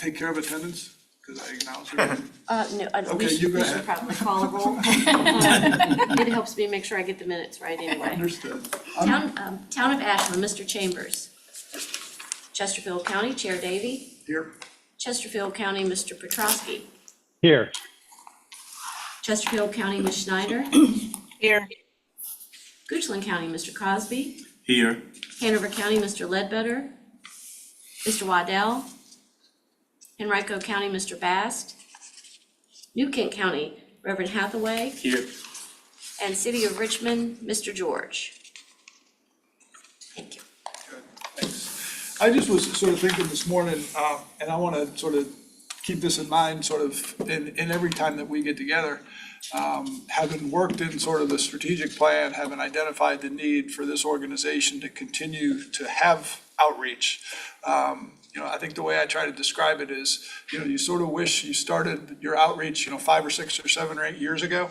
take care of attendance? Because I acknowledge her. No, Okay, you go we ahead. should probably call a roll. It helps me make sure I get the minutes right anyway. Understood. Town of Ashland, Mr. Chambers. Chesterfield County, Chair Davy. Here. Chesterfield County, Mr. Petrosky. Here. Chesterfield County, Ms. Schneider. Here. Goochland County, Mr. Crosby. Here. Hanover County, Mr. Ledbetter. Mr. Waddell. Henrico County, Mr. Bast. New Kent County, Reverend Hathaway. Here. And City of Richmond, Mr. George. Thank you. Good, thanks. I just was sort of thinking this morning, and I want to sort of keep this in mind sort of in every time that we get together. Having worked in sort of the strategic plan, having identified the need for this organization to continue to have outreach. I think the way I try to describe it is, you sort of wish you started your outreach, 5 or 6 or 7 or 8 years ago,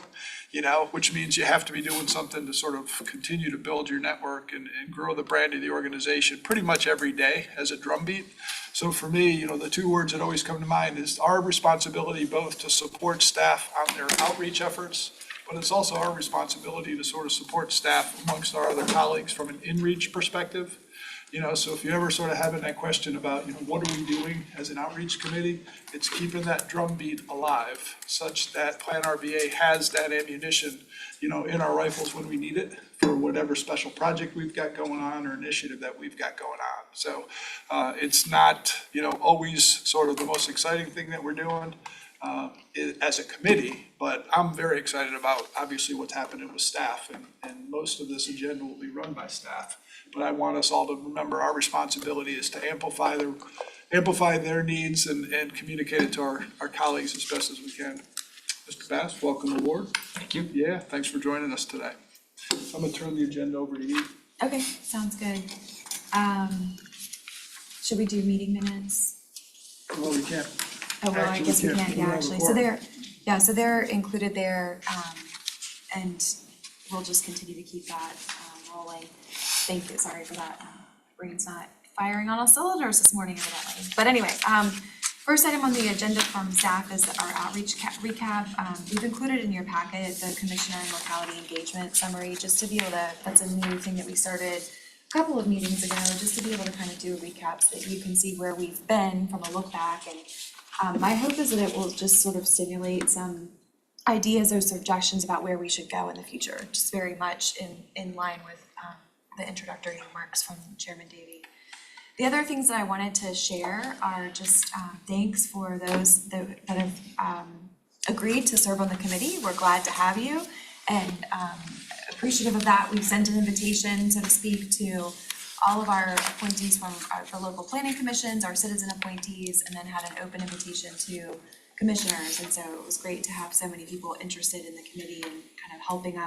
which means you have to be doing something to sort of continue to build your network and grow the brand of the organization pretty much every day as a drumbeat. So for me, the 2 words that always come to mind is our responsibility both to support staff on their outreach efforts, but it's also our responsibility to sort of support staff amongst our other colleagues from an in-reach perspective. So if you're ever sort of having that question about, what are we doing as an outreach committee? It's keeping that drumbeat alive such that PlanRVA has that ammunition, in our rifles when we need it for whatever special project we've got going on or initiative that we've got going on. So it's not, always sort of the most exciting thing that we're doing as a committee, but I'm very excited about obviously what's happening with staff, and most of this agenda will be run by staff. But I want us all to remember our responsibility is to amplify their needs and communicate it to our colleagues as best as we can. Mr. Bass, welcome aboard. Thank you. Yeah, thanks for joining us today. I'm gonna turn the agenda over to you. Okay, sounds good. Should we do meeting minutes? Well, we can't. Oh, well, I Actually, guess we we can't. can't, We yeah, don't have a actually. quorum. So they're included there, and we'll just continue to keep that rolling. Thank you, sorry for that. Brain's not firing on all cylinders this morning evidently. But anyway, first item on the agenda from staff is our outreach recap. We've included in your packet the commissioner and locality engagement summary, just to be able to, that's a new thing that we started a couple of meetings ago, just to be able to kind of do a recap so that you can see where we've been from a look back. And my hope is that it will just sort of stimulate some ideas or suggestions about where we should go in the future, just very much in line with the introductory remarks from Chairman Davey. The other things that I wanted to share are just thanks for those that have agreed to serve on the committee. We're glad to have you, and appreciative of that. We've sent an invitation, so to speak, to all of our appointees from our local planning commissions, our citizen appointees, and then had an open invitation to commissioners. And so it was great to have so many people interested in the committee and kind of helping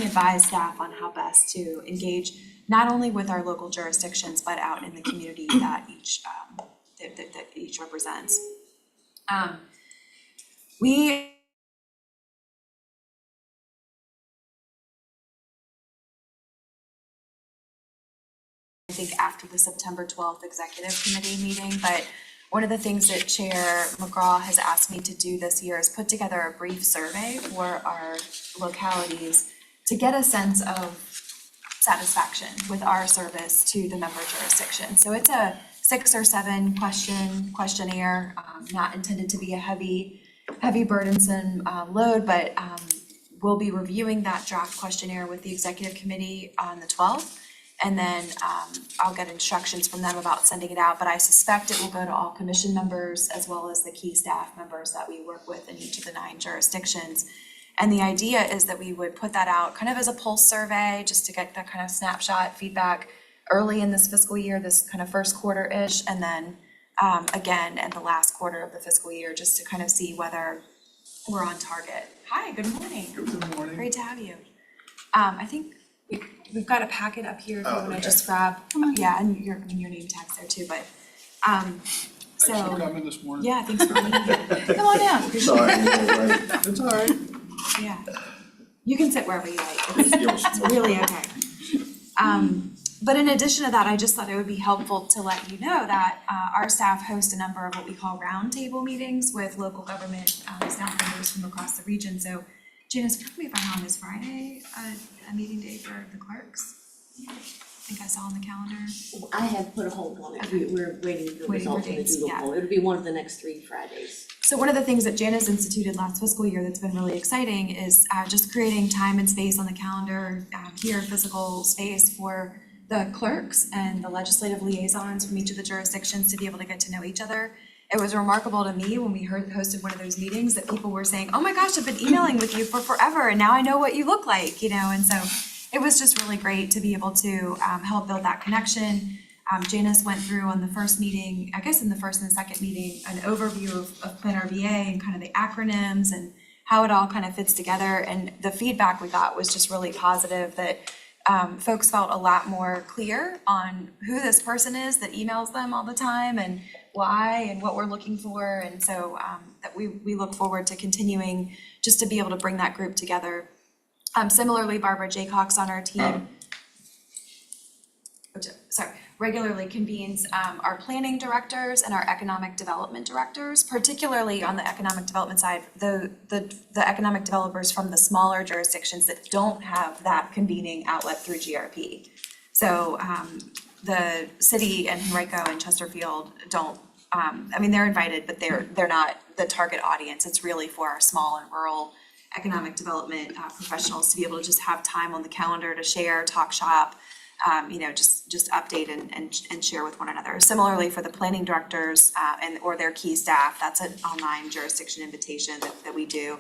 advise staff on how best to engage not only with our local jurisdictions, but out in the community that each represents. We I think after the September 12th executive committee meeting, but one of the things that Chair McGraw has asked me to do this year is put together a brief survey for our localities to get a sense of satisfaction with our service to the member jurisdiction. So it's a 6 or 7 questionnaire, not intended to be a heavy burdensome load, but we'll be reviewing that draft questionnaire with the executive committee on the 12th. And then I'll get instructions from them about sending it out, but I suspect it will go to all commission members as well as the key staff members that we work with in each of the 9 jurisdictions. And the idea is that we would put that out kind of as a pulse survey, just to get that kind of snapshot feedback early in this fiscal year, this kind of first quarter-ish, and then again in the last quarter of the fiscal year, just to kind of see whether we're on target. Hi, good morning. Good morning. Great to have you. I think we've got a packet up here if you want to just grab. Yeah, and your name tag's there too, but Thanks for coming this morning. yeah, thanks for being here. Come on down. Sorry. It's all right. Yeah, you can sit wherever you like. It's really okay. But in addition to that, I just thought it would be helpful to let you know that our staff host a number of what we call roundtable meetings with local government staff members from across the region. So Janice, correct me if I'm wrong, is Friday a meeting day for the clerks? I think I saw on the calendar. I have put a hold on it. We're waiting for the Waiting for results of the dates, Google yeah. poll. It'll be one of the next 3 Fridays. So one of the things that Janice instituted last fiscal year that's been really exciting is just creating time and space on the calendar, here, physical space for the clerks and the legislative liaisons from each of the jurisdictions to be able to get to know each other. It was remarkable to me when we hosted one of those meetings that people were saying, oh my gosh, I've been emailing with you for forever and now I know what you look like, you know, and so it was just really great to be able to help build that connection. Janice went through on the first meeting, I guess in the first and second meeting, an overview of PlanRVA and kind of the acronyms and how it all kind of fits together. And the feedback we got was just really positive that folks felt a lot more clear on who this person is that emails them all the time and why and what we're looking for. And so that we look forward to continuing just to be able to bring that group together. Similarly, Barbara Jaycox on our team, regularly convenes our planning directors and our economic development directors, particularly on the economic development side, the economic developers from the smaller jurisdictions that don't have that convening outlet through GRP. So the city and Henrico and Chesterfield don't, I mean, they're invited, but they're not the target audience. It's really for our small and rural economic development professionals to be able to just have time on the calendar to share, talk shop, you know, just update and share with one another. Similarly for the planning directors or their key staff, that's an online jurisdiction invitation that we do.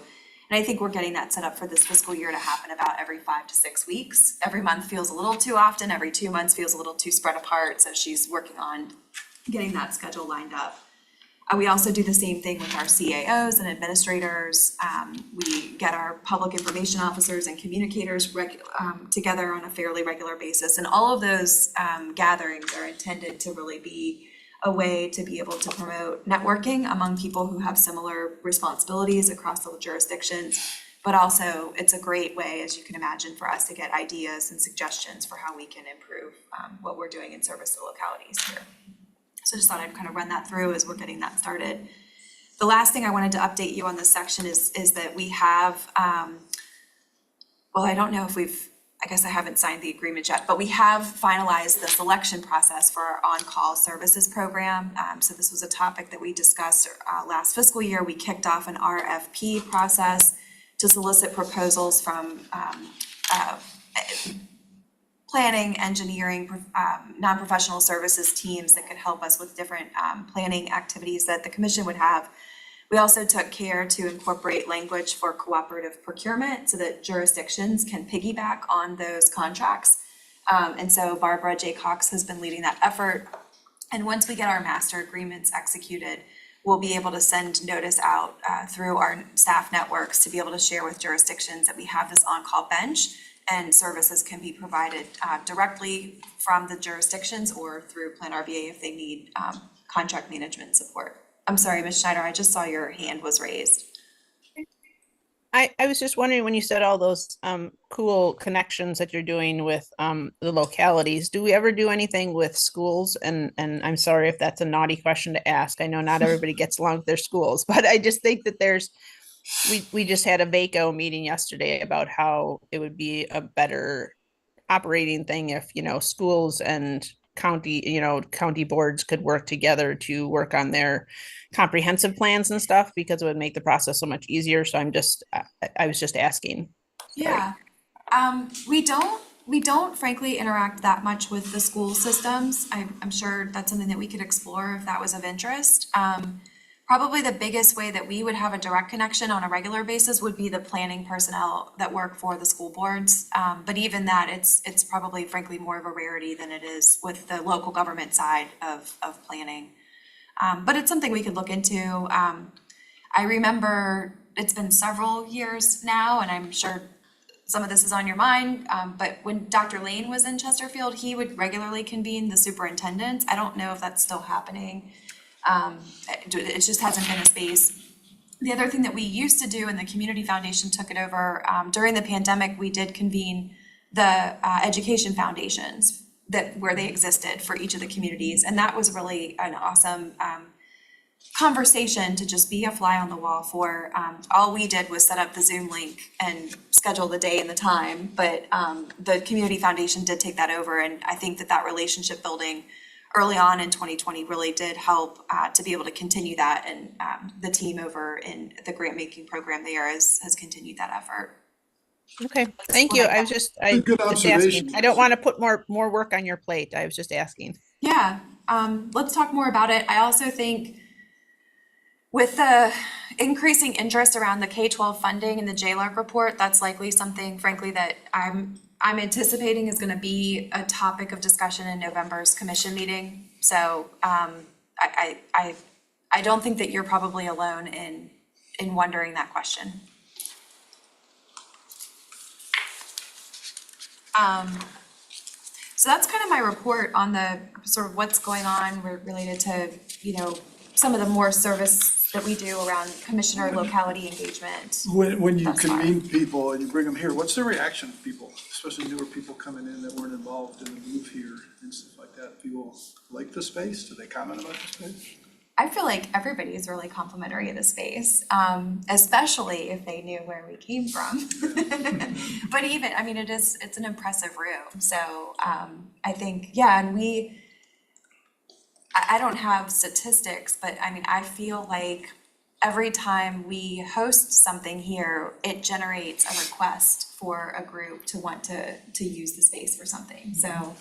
And I think we're getting that set up for this fiscal year to happen about every 5 to 6 weeks. Every month feels a little too often, every 2 months feels a little too spread apart, so she's working on getting that schedule lined up. We also do the same thing with our CAOs and administrators. We get our public information officers and communicators together on a fairly regular basis. And all of those gatherings are intended to really be a way to be able to promote networking among people who have similar responsibilities across the jurisdictions. But also, it's a great way, as you can imagine, for us to get ideas and suggestions for how we can improve what we're doing in service to localities here. So just thought I'd kind of run that through as we're getting that started. The last thing I wanted to update you on this section is that we have, well, I don't know if I guess I haven't signed the agreement yet, but we have finalized the selection process for our on-call services program. So this was a topic that we discussed last fiscal year. We kicked off an RFP process to solicit proposals from planning, engineering, non-professional services teams that could help us with different planning activities that the commission would have. We also took care to incorporate language for cooperative procurement so that jurisdictions can piggyback on those contracts. And so Barbara Jaycox has been leading that effort. And once we get our master agreements executed, we'll be able to send notice out through our staff networks to be able to share with jurisdictions that we have this on-call bench and services can be provided directly from the jurisdictions or through PlanRVA if they need contract management support. I'm sorry, Ms. Schneider, I just saw your hand was raised. I was just wondering when you said all those cool connections that you're doing with the localities, do we ever do anything with schools? And I'm sorry if that's a naughty question to ask. I know not everybody gets along with their schools, but I just think that we just had a VACO meeting yesterday about how it would be a better operating thing if, you know, schools and county boards could work together to work on their comprehensive plans and stuff, because it would make the process so much easier. So I was just asking. Sorry. Yeah, we don't frankly interact that much with the school systems. I'm sure that's something that we could explore if that was of interest. Probably the biggest way that we would have a direct connection on a regular basis would be the planning personnel that work for the school boards. But even that, it's probably frankly more of a rarity than it is with the local government side of planning. But it's something we could look into. I remember it's been several years now, and I'm sure some of this is on your mind, but when Dr. Lane was in Chesterfield, he would regularly convene the superintendents. I don't know if that's still happening. It just hasn't been a space. The other thing that we used to do, and the Community Foundation took it over, during the pandemic, we did convene the education foundations that where they existed for each of the communities. And that was really an awesome conversation to just be a fly on the wall for. All we did was set up the Zoom link and schedule the day and the time, but the Community Foundation did take that over. And I think that relationship building early on in 2020 really did help to be able to continue that. And the team over in the grant making program there has continued that effort. Okay, thank you. I was just Good just observation. asking. I don't want to put more work on your plate. I was just asking. Yeah, let's talk more about it. I also think with the increasing interest around the K-12 funding and the JLARC report, that's likely something, frankly, that I'm anticipating is going to be a topic of discussion in November's commission meeting. So I don't think that you're probably alone in wondering that question. So that's kind of my report on the sort of what's going on related to, some of the more service that we do around commissioner locality engagement. When you Thus far. convene people and you bring them here, what's the reaction of people, especially newer people coming in that weren't involved in the move here and stuff like that? People like the space? Do they comment about the space? I feel like everybody is really complimentary of the space, especially if they knew where we came from. But even, it's an impressive room. So I think, and I don't have statistics, but I feel like every time we host something here, it generates a request for a group to want to use the space for something. So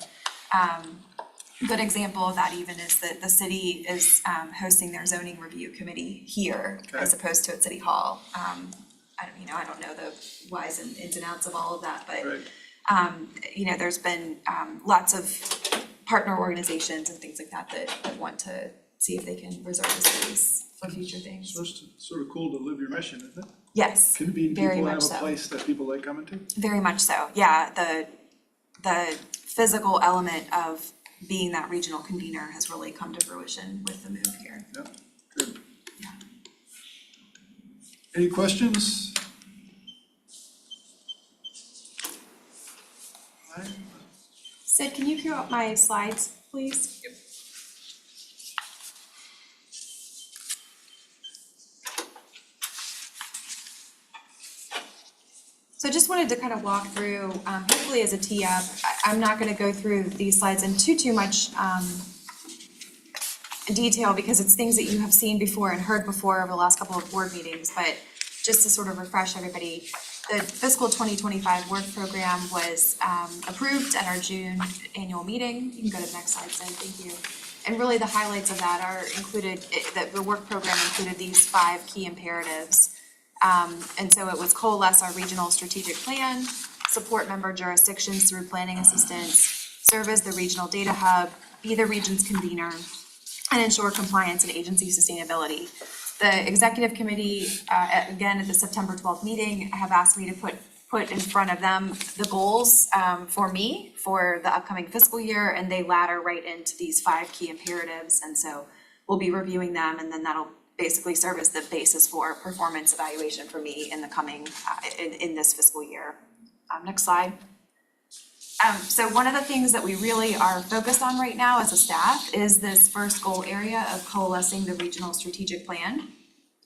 good example of that even is that the city is hosting their zoning review committee here as opposed to at City Hall. I don't know the whys and ins and outs of all of that, but Right. there's been lots of partner organizations and things like that want to see if they can reserve the space for future things. So it's sort of cool to live your mission, isn't it? Yes, Convene very people, much have a so. place that people like coming to? Very much so. Yeah, the physical element of being that regional convener has really come to fruition with the move here. Yeah, good. Yeah. Any questions? All right. Sid, can you cue up my slides, please? Yep. So I just wanted to kind of walk through, hopefully as a tee up, I'm not gonna go through these slides in too much detail because it's things that you have seen before and heard before over the last couple of board meetings, but just to sort of refresh everybody, the fiscal 2025 work program was approved at our June annual meeting. You can go to the next slide, Sid, thank you. And really the highlights of that are included, that the work program included these 5 key imperatives. And so it was coalesce our regional strategic plan, support member jurisdictions through planning assistance, serve as the regional data hub, be the region's convener, and ensure compliance and agency sustainability. The executive committee, again, at the September 12th meeting, have asked me to put in front of them the goals for me for the upcoming fiscal year, and they ladder right into these 5 key imperatives. And so we'll be reviewing them, and then that'll basically serve as the basis for performance evaluation for me in the coming, in this fiscal year. Next slide. So one of the things that we really are focused on right now as a staff is this first goal area of coalescing the regional strategic plan.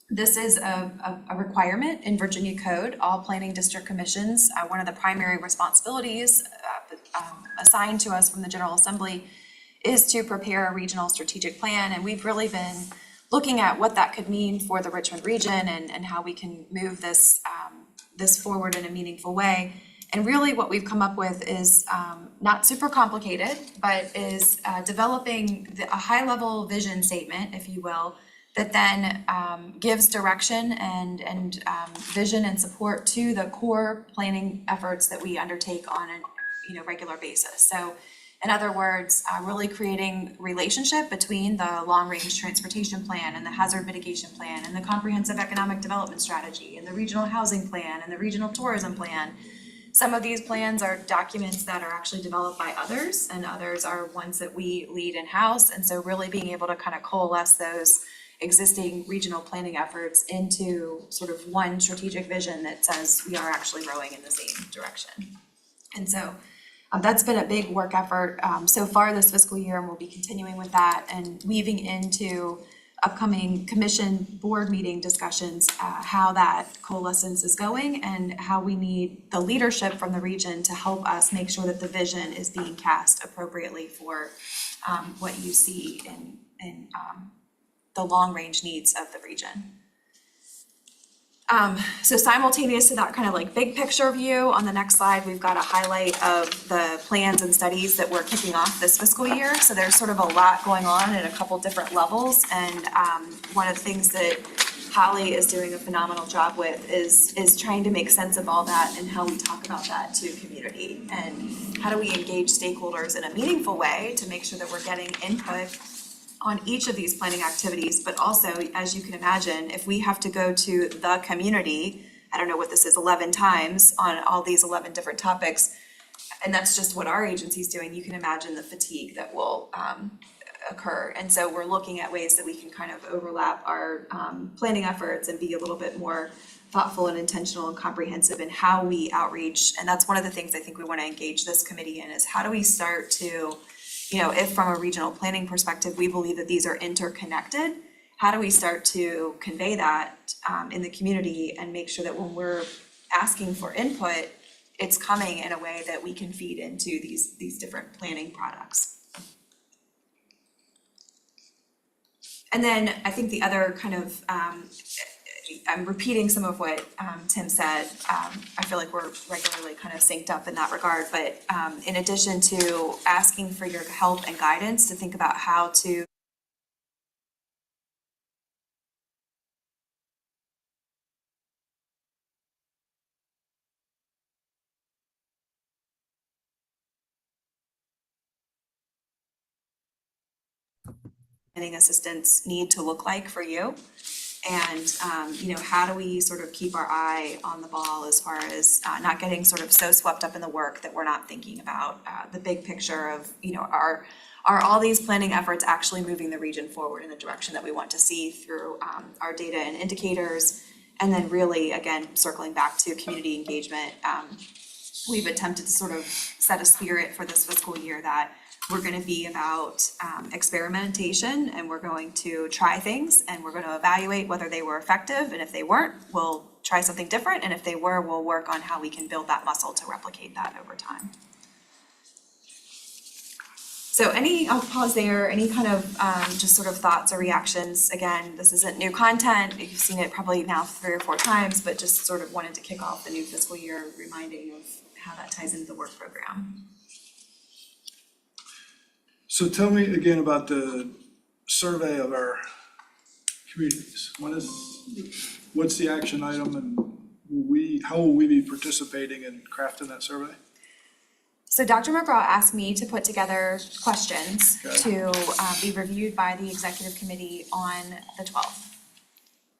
This is a requirement in Virginia Code. All planning district commissions, one of the primary responsibilities assigned to us from the General Assembly is to prepare a regional strategic plan. And we've really been looking at what that could mean for the Richmond region and how we can move this forward in a meaningful way. And really what we've come up with is not super complicated, but is developing a high-level vision statement, if you will, that then gives direction and vision and support to the core planning efforts that we undertake on a regular basis. So in other words, really creating relationship between the long-range transportation plan and the hazard mitigation plan and the comprehensive economic development strategy and the regional housing plan and the regional tourism plan. Some of these plans are documents that are actually developed by others, and others are ones that we lead in-house. And so really being able to kind of coalesce those existing regional planning efforts into sort of one strategic vision that says we are actually rowing in the same direction. And so That's been a big work effort so far this fiscal year, and we'll be continuing with that and weaving into upcoming commission board meeting discussions, how that coalescence is going and how we need the leadership from the region to help us make sure that the vision is being cast appropriately for what you see in the long-range needs of the region. So simultaneous to that kind of like big picture view, on the next slide, we've got a highlight of the plans and studies that we're kicking off this fiscal year. So there's sort of a lot going on at a couple different levels. And one of the things that Holly is doing a phenomenal job with is trying to make sense of all that and how we talk about that to community. And how do we engage stakeholders in a meaningful way to make sure that we're getting input on each of these planning activities, but also, as you can imagine, if we have to go to the community, I don't know what this is, 11 times on all these 11 different topics, and that's just what our agency's doing, you can imagine the fatigue that will occur. And so we're looking at ways that we can kind of overlap our planning efforts and be a little bit more thoughtful and intentional and comprehensive in how we outreach. And that's one of the things I think we want to engage this committee in, is how do we start to, you know, if from a regional planning perspective, we believe that these are interconnected, how do we start to convey that in the community and make sure that when we're asking for input, it's coming in a way that we can feed into these different planning products. And then I think the other kind of, I'm repeating some of what Tim said. I feel like we're regularly kind of synced up in that regard, but in addition to asking for your help and guidance to think about how to planning assistance need to look like for you. And, you know, how do we sort of keep our eye on the ball as far as not getting sort of so swept up in the work that we're not thinking about the big picture of, you know, are all these planning efforts actually moving the region forward in the direction that we want to see through our data and indicators? And then really, again, circling back to community engagement, we've attempted to sort of set a spirit for this fiscal year that we're going to be about experimentation, and we're going to try things, and we're going to evaluate whether they were effective, and if they weren't, we'll try something different, and if they were, we'll work on how we can build that muscle to replicate that over time. So I'll pause there, any kind of just sort of thoughts or reactions. Again, this isn't new content, you've seen it probably now 3 or 4 times, but just sort of wanted to kick off the new fiscal year reminding of how that ties into the work program. So tell me again about the survey of our communities. What's the action item, and how will we be participating in crafting that survey? So Dr. McGraw asked me to put together questions Okay. to be reviewed by the executive committee on the 12th.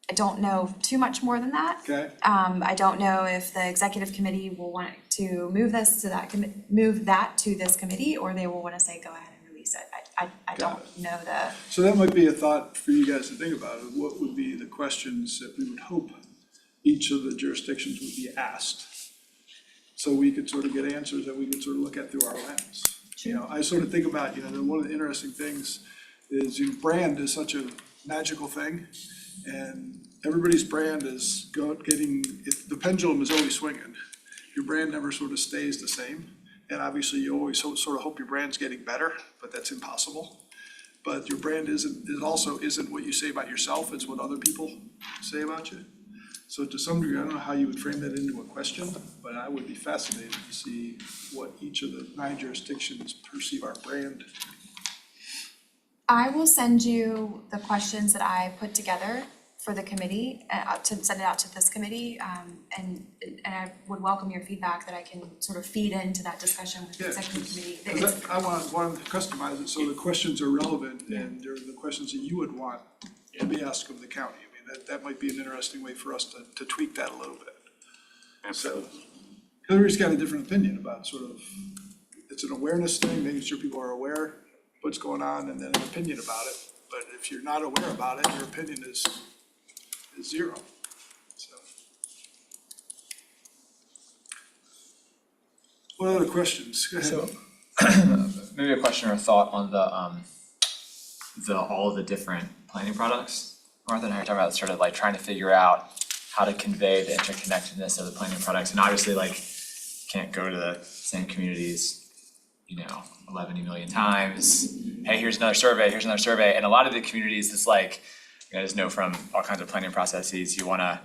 I don't know too much more than that. Okay. I don't know if the executive committee will want to move that to this committee, or they will want to say, go ahead and release it. I don't know the. So that might be a thought for you guys to think about. What would be the questions that we would hope each of the jurisdictions would be asked? So we could sort of get answers that we could sort of look at through our lens. You know, I sort of think about, you know, one of the interesting things is your brand is such a magical thing, and everybody's brand is the pendulum is always swinging. Your brand never sort of stays the same. And obviously you always sort of hope your brand's getting better, but that's impossible. But your brand also isn't what you say about yourself, it's what other people say about you. So to some degree, I don't know how you would frame that into a question, but I would be fascinated to see what each of the 9 jurisdictions perceive our brand. I will send you the questions that I put together for the committee, to send it out to this committee, and I would welcome your feedback that I can sort of feed into that discussion with the executive committee. Because I want to customize it so the questions are relevant and they're the questions that you would want to be asked of the county. I mean, that might be an interesting way for us to tweak that a little bit. Absolutely. So Hillary's got a different opinion about sort of, it's an awareness thing, making sure people are aware what's going on, and then an opinion about it. But if you're not aware about it, your opinion is zero. So What other questions? Go ahead. So, maybe a question or a thought on the all of the different planning products. Martha and I are talking about sort of like trying to figure out how to convey the interconnectedness of the planning products, and obviously like can't go to the same communities, 11 million times. Hey, here's another survey, and a lot of the communities, it's like, you guys know from all kinds of planning processes, you wanna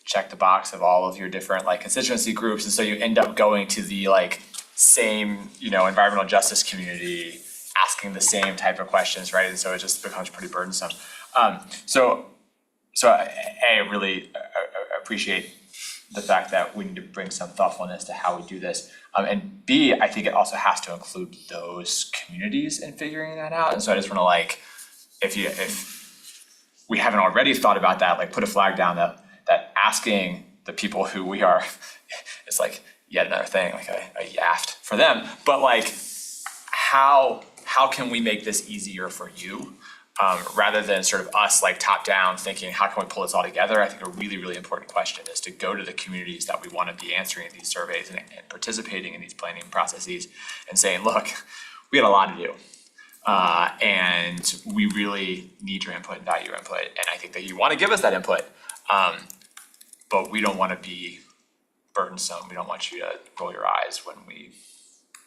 check the box of all of your different like constituency groups, and so you end up going to the like same, environmental justice community, asking the same type of questions, right? And so it just becomes pretty burdensome. So I really appreciate the fact that we need to bring some thoughtfulness to how we do this. And B, I think it also has to include those communities in figuring that out. And so I just wanna if we haven't already thought about that, like put a flag down that asking the people who we are is like yet another thing, like a yaft for them. But like, how can we make this easier for you? Rather than sort of us like top down thinking, how can we pull this all together? I think a really, really important question is to go to the communities that we want to be answering these surveys and participating in these planning processes and saying, look, we got a lot to do. And we really need your input and value your input. And I think that you want to give us that input, but we don't want to be burdensome. We don't want you to roll your eyes when we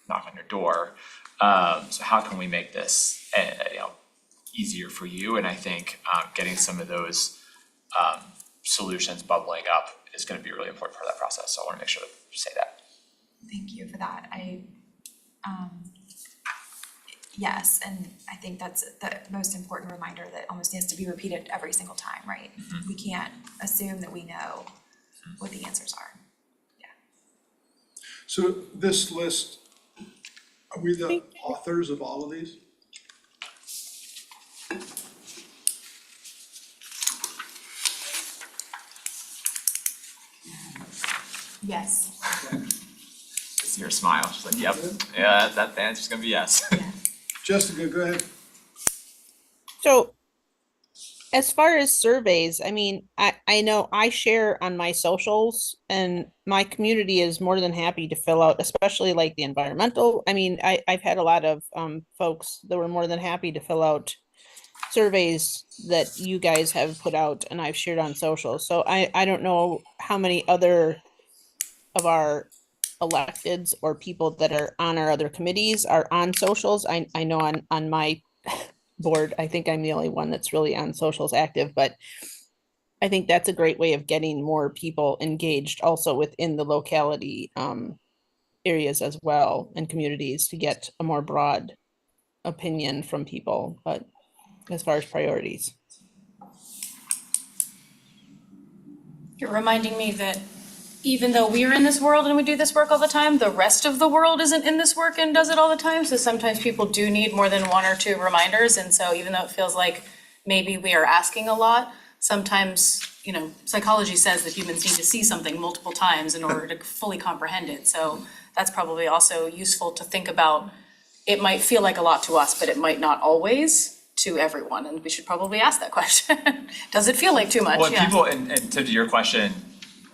knock on your door. So how can we make this, easier for you? And I think getting some of those solutions bubbling up is going to be a really important part of that process. So I want to make sure to say that. Thank you for that. Yes, and I think that's the most important reminder that almost has to be repeated every single time, right? Mm-hmm. We can't assume that we know what the answers are. So this list, are we the authors of all of these? Yes. See her smile. She's like, yep, yeah, that the answer's going to be yes. Jessica, go ahead. So as far as surveys, I mean, I know I share on my socials, and my community is more than happy to fill out, especially like the environmental. I mean, I've had a lot of folks that were more than happy to fill out surveys that you guys have put out and I've shared on social. So I don't know how many other of our electeds or people that are on our other committees are on socials. I know on my board, I think I'm the only one that's really on socials active, but I think that's a great way of getting more people engaged also within the locality areas as well, and communities, to get a more broad opinion from people, but as far as priorities. You're reminding me that even though we're in this world and we do this work all the time, the rest of the world isn't in this work and does it all the time. So sometimes people do need more than one or two reminders. And so even though it feels like maybe we are asking a lot, sometimes, psychology says that humans need to see something multiple times in order to fully comprehend it. So that's probably also useful to think about. It might feel like a lot to us, but it might not always to everyone. And we should probably ask that question. Does it feel like too much? Well, Yeah. people, and to your question,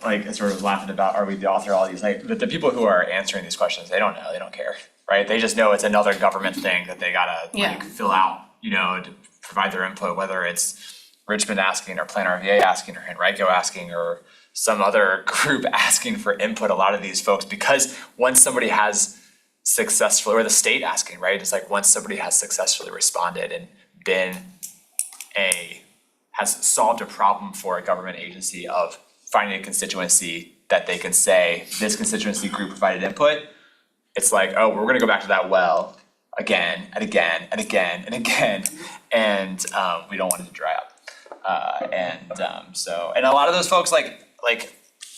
like sort of laughing about, are we the author of all these? Like, but the people who are answering these questions, they don't know, they don't care, right? They just know it's another government thing that they gotta like fill out, to provide their input, whether it's Richmond asking or PlanRVA asking or Henrico asking or some other group asking for input. A lot of these folks, because once somebody has successfully, or the state asking, right? It's like once somebody has successfully responded and has solved a problem for a government agency of finding a constituency that they can say, this constituency group provided input, it's like, oh, we're gonna go back to that well again and again and again and again, and we don't want it to dry up. And a lot of those folks like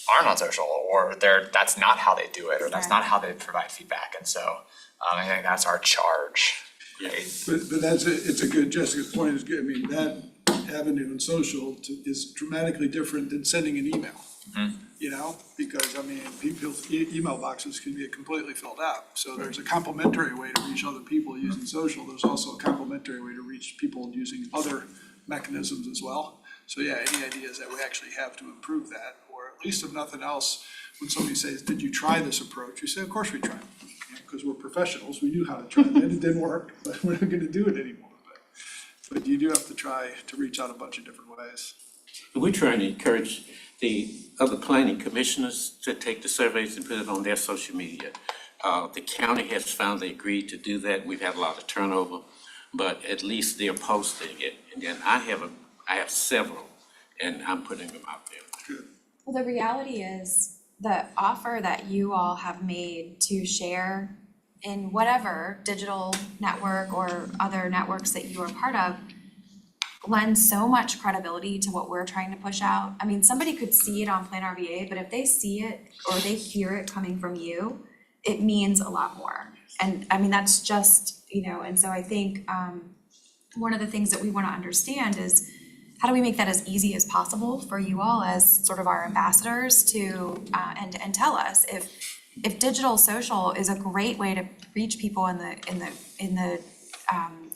aren't on social, or that's not how they do it, or that's not how they provide feedback, and so I think that's our charge. Right? But it's a good, Jessica's point is good. I mean, that avenue in social is dramatically different than sending an email. Mm-hmm. Because people's email boxes can be completely filled out. So there's a complementary way to reach other people using social. There's also a complementary way to reach people using other mechanisms as well. So yeah, any ideas that we actually have to improve that, or at least if nothing else, when somebody says, did you try this approach? You say, of course we tried, because we're professionals, we knew how to try it, and it didn't work, but we're not gonna do it anymore. But you do have to try to reach out a bunch of different ways. We're trying to encourage the other planning commissioners to take the surveys and put it on their social media. The county has finally agreed to do that. We've had a lot of turnover, but at least they're posting it. And then I have several, and I'm putting them out there. Well, the reality is the offer that you all have made to share in whatever digital network or other networks that you are part of lends so much credibility to what we're trying to push out. I mean, somebody could see it on PlanRVA, but if they see it or they hear it coming from you, it means a lot more. And I mean, that's just, and so I think one of the things that we want to understand is how do we make that as easy as possible for you all as sort of our ambassadors to and tell us if digital social is a great way to reach people in the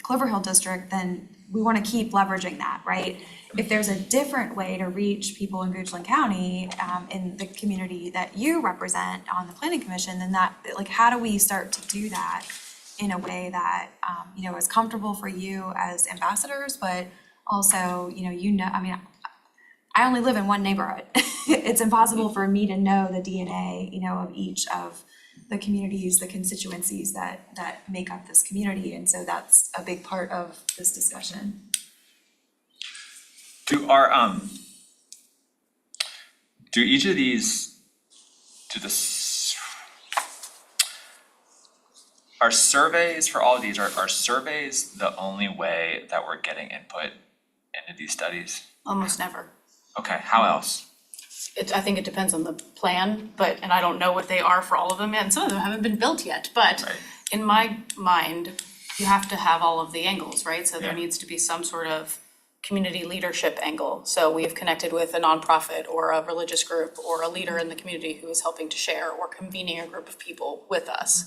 Clover Hill district, then we want to keep leveraging that, right? If there's a different way to reach people in Goochland County, in the community that you represent on the planning commission, then that, like, how do we start to do that in a way that, is comfortable for you as ambassadors, but also, I mean, I only live in one neighborhood. It's impossible for me to know the DNA, of each of the communities, the constituencies that make up this community. And so that's a big part of this discussion. Do each of these, are surveys for all of these, are surveys the only way that we're getting input into these studies? Almost never. Okay, how else? I think it depends on the plan, and I don't know what they are for all of them yet, and some of them haven't been built yet, but Right. in my mind, you have to have all of the angles, right? So there Yeah. needs to be some sort of community leadership angle. So we have connected with a nonprofit or a religious group or a leader in the community who is helping to share or convening a group of people with us.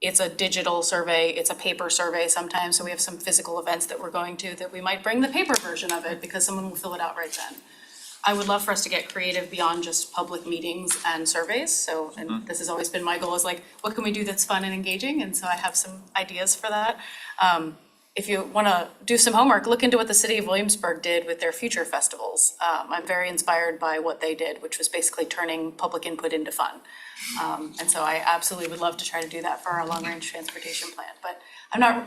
It's a digital survey, it's a paper survey sometimes, so we have some physical events that we're going to that we might bring the paper version of it because someone will fill it out right then. I would love for us to get creative beyond just public meetings and surveys, so, and this has always been my goal, is like, what can we do that's fun and engaging, and so I have some ideas for that. If you wanna do some homework, look into what the city of Williamsburg did with their future festivals. I'm very inspired by what they did, which was basically turning public input into fun. And so I absolutely would love to try to do that for our long-range transportation plan, but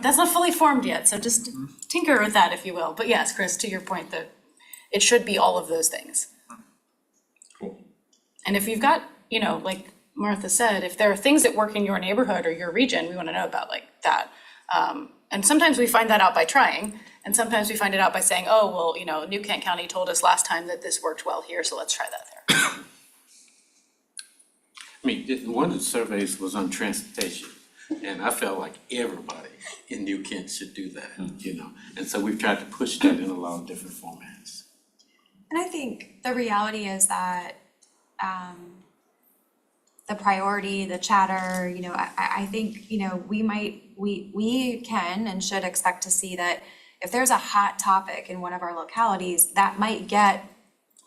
that's not fully formed yet, so just tinker with that if you will. But yes, Chris, to your point, that it should be all of those things. Cool. And if you've got, like Martha said, if there are things that work in your neighborhood or your region, we wanna know about like that. And sometimes we find that out by trying, and sometimes we find it out by saying, oh, well, New Kent County told us last time that this worked well here, so let's try that there. I mean, one of the surveys was on transportation, and I felt like everybody in New Kent should do that, And so we've tried to push that in a lot of different formats. And I think the reality is that the priority, the chatter, I think, we can and should expect to see that if there's a hot topic in one of our localities, that might get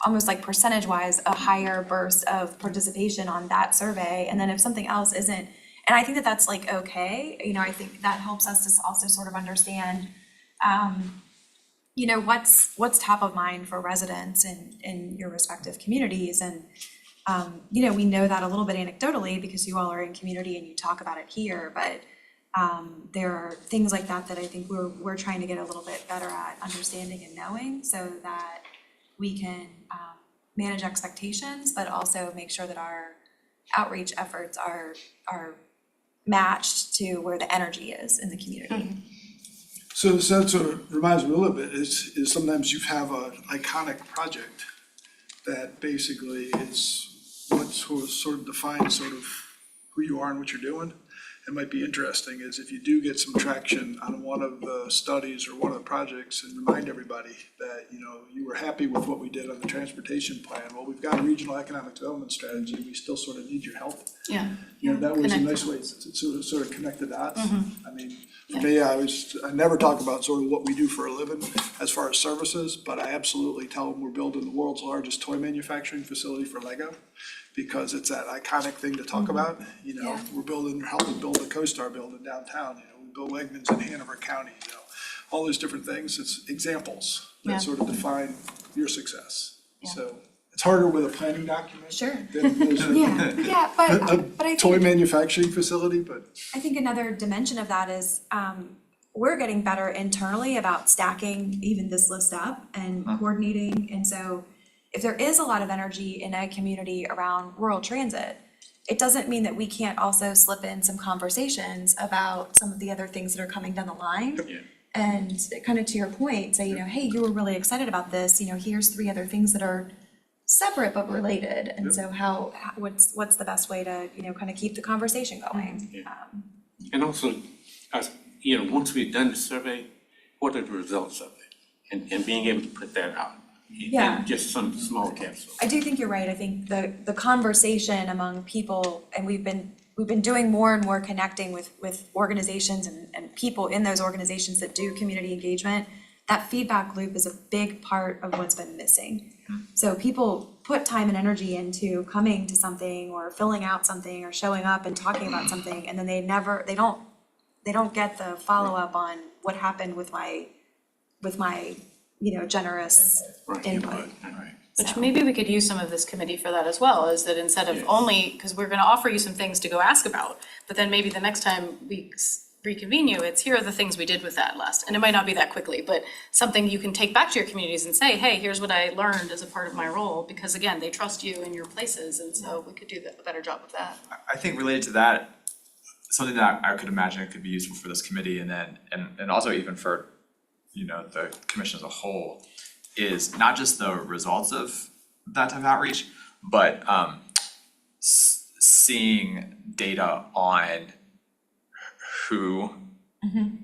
almost like percentage-wise a higher burst of participation on that survey. And then if something else isn't, and I think that that's like, okay, I think that helps us to also sort of understand, what's top of mind for residents in your respective communities. And, we know that a little bit anecdotally because you all are in community and you talk about it here, but there are things like that I think we're trying to get a little bit better at understanding and knowing so that we can manage expectations, but also make sure that our outreach efforts are matched to where the energy is in the community. So that sort of reminds me a little bit is sometimes you have an iconic project that basically is what sort of defines sort of who you are and what you're doing. it might be interesting is if you do get some traction on one of the studies or one of the projects, and remind everybody that, you know, you were happy with what we did on the transportation plan. Well, we've got a regional economic development strategy, we still sort of need your help. Yeah. You know, that was a Connect nice the way to sort of connect the dots. I mean, for Yeah. me, I never talk about sort of what we do for a living as far as services, but I absolutely tell them we're building the world's largest toy manufacturing facility for Lego, because it's that iconic thing to talk about. You know, Yeah. we're helping build the CoStar building downtown, you know, we build Wegmans in Hanover County, you know, all those different things. It's examples Yeah. that sort of define your success. Yeah. So it's harder with a planning document. Sure. Than it is with Yeah, but I a toy think, manufacturing facility, but I think another dimension of that is, we're getting better internally about stacking even this list up and coordinating. And so if there is a lot of energy in a community around rural transit, it doesn't mean that we can't also slip in some conversations about some of the other things that are coming down the line. Yeah. And kind of to your point, say, you know, hey, you were really excited about this, you know, here's 3 other things that are separate but related. And so what's the best way to, you know, kind of keep the conversation going? And also, you know, once we've done the survey, what are the results of it? And being able to put that out Yeah. in just some small capsule. I do think you're right. I think the conversation among people, and we've been doing more and more connecting with organizations and people in those organizations that do community engagement. That feedback loop is a big part of what's been missing. So people put time and energy into coming to something or filling out something or showing up and talking about something, and then they don't get the follow-up on what happened with my, you know, generous input. Which So- maybe we could use some of this committee for that as well, is that instead of only, because we're gonna offer you some things to go ask about, but then maybe the next time we reconvene you, it's here are the things we did with that last, and it might not be that quickly, but something you can take back to your communities and say, hey, here's what I learned as a part of my role, because again, they trust you in your places, and so we could do a better job of that. I think related to that, something that I could imagine it could be useful for this committee and then, and also even for, you know, the commission as a whole, is not just the results of that type of outreach, but seeing data on who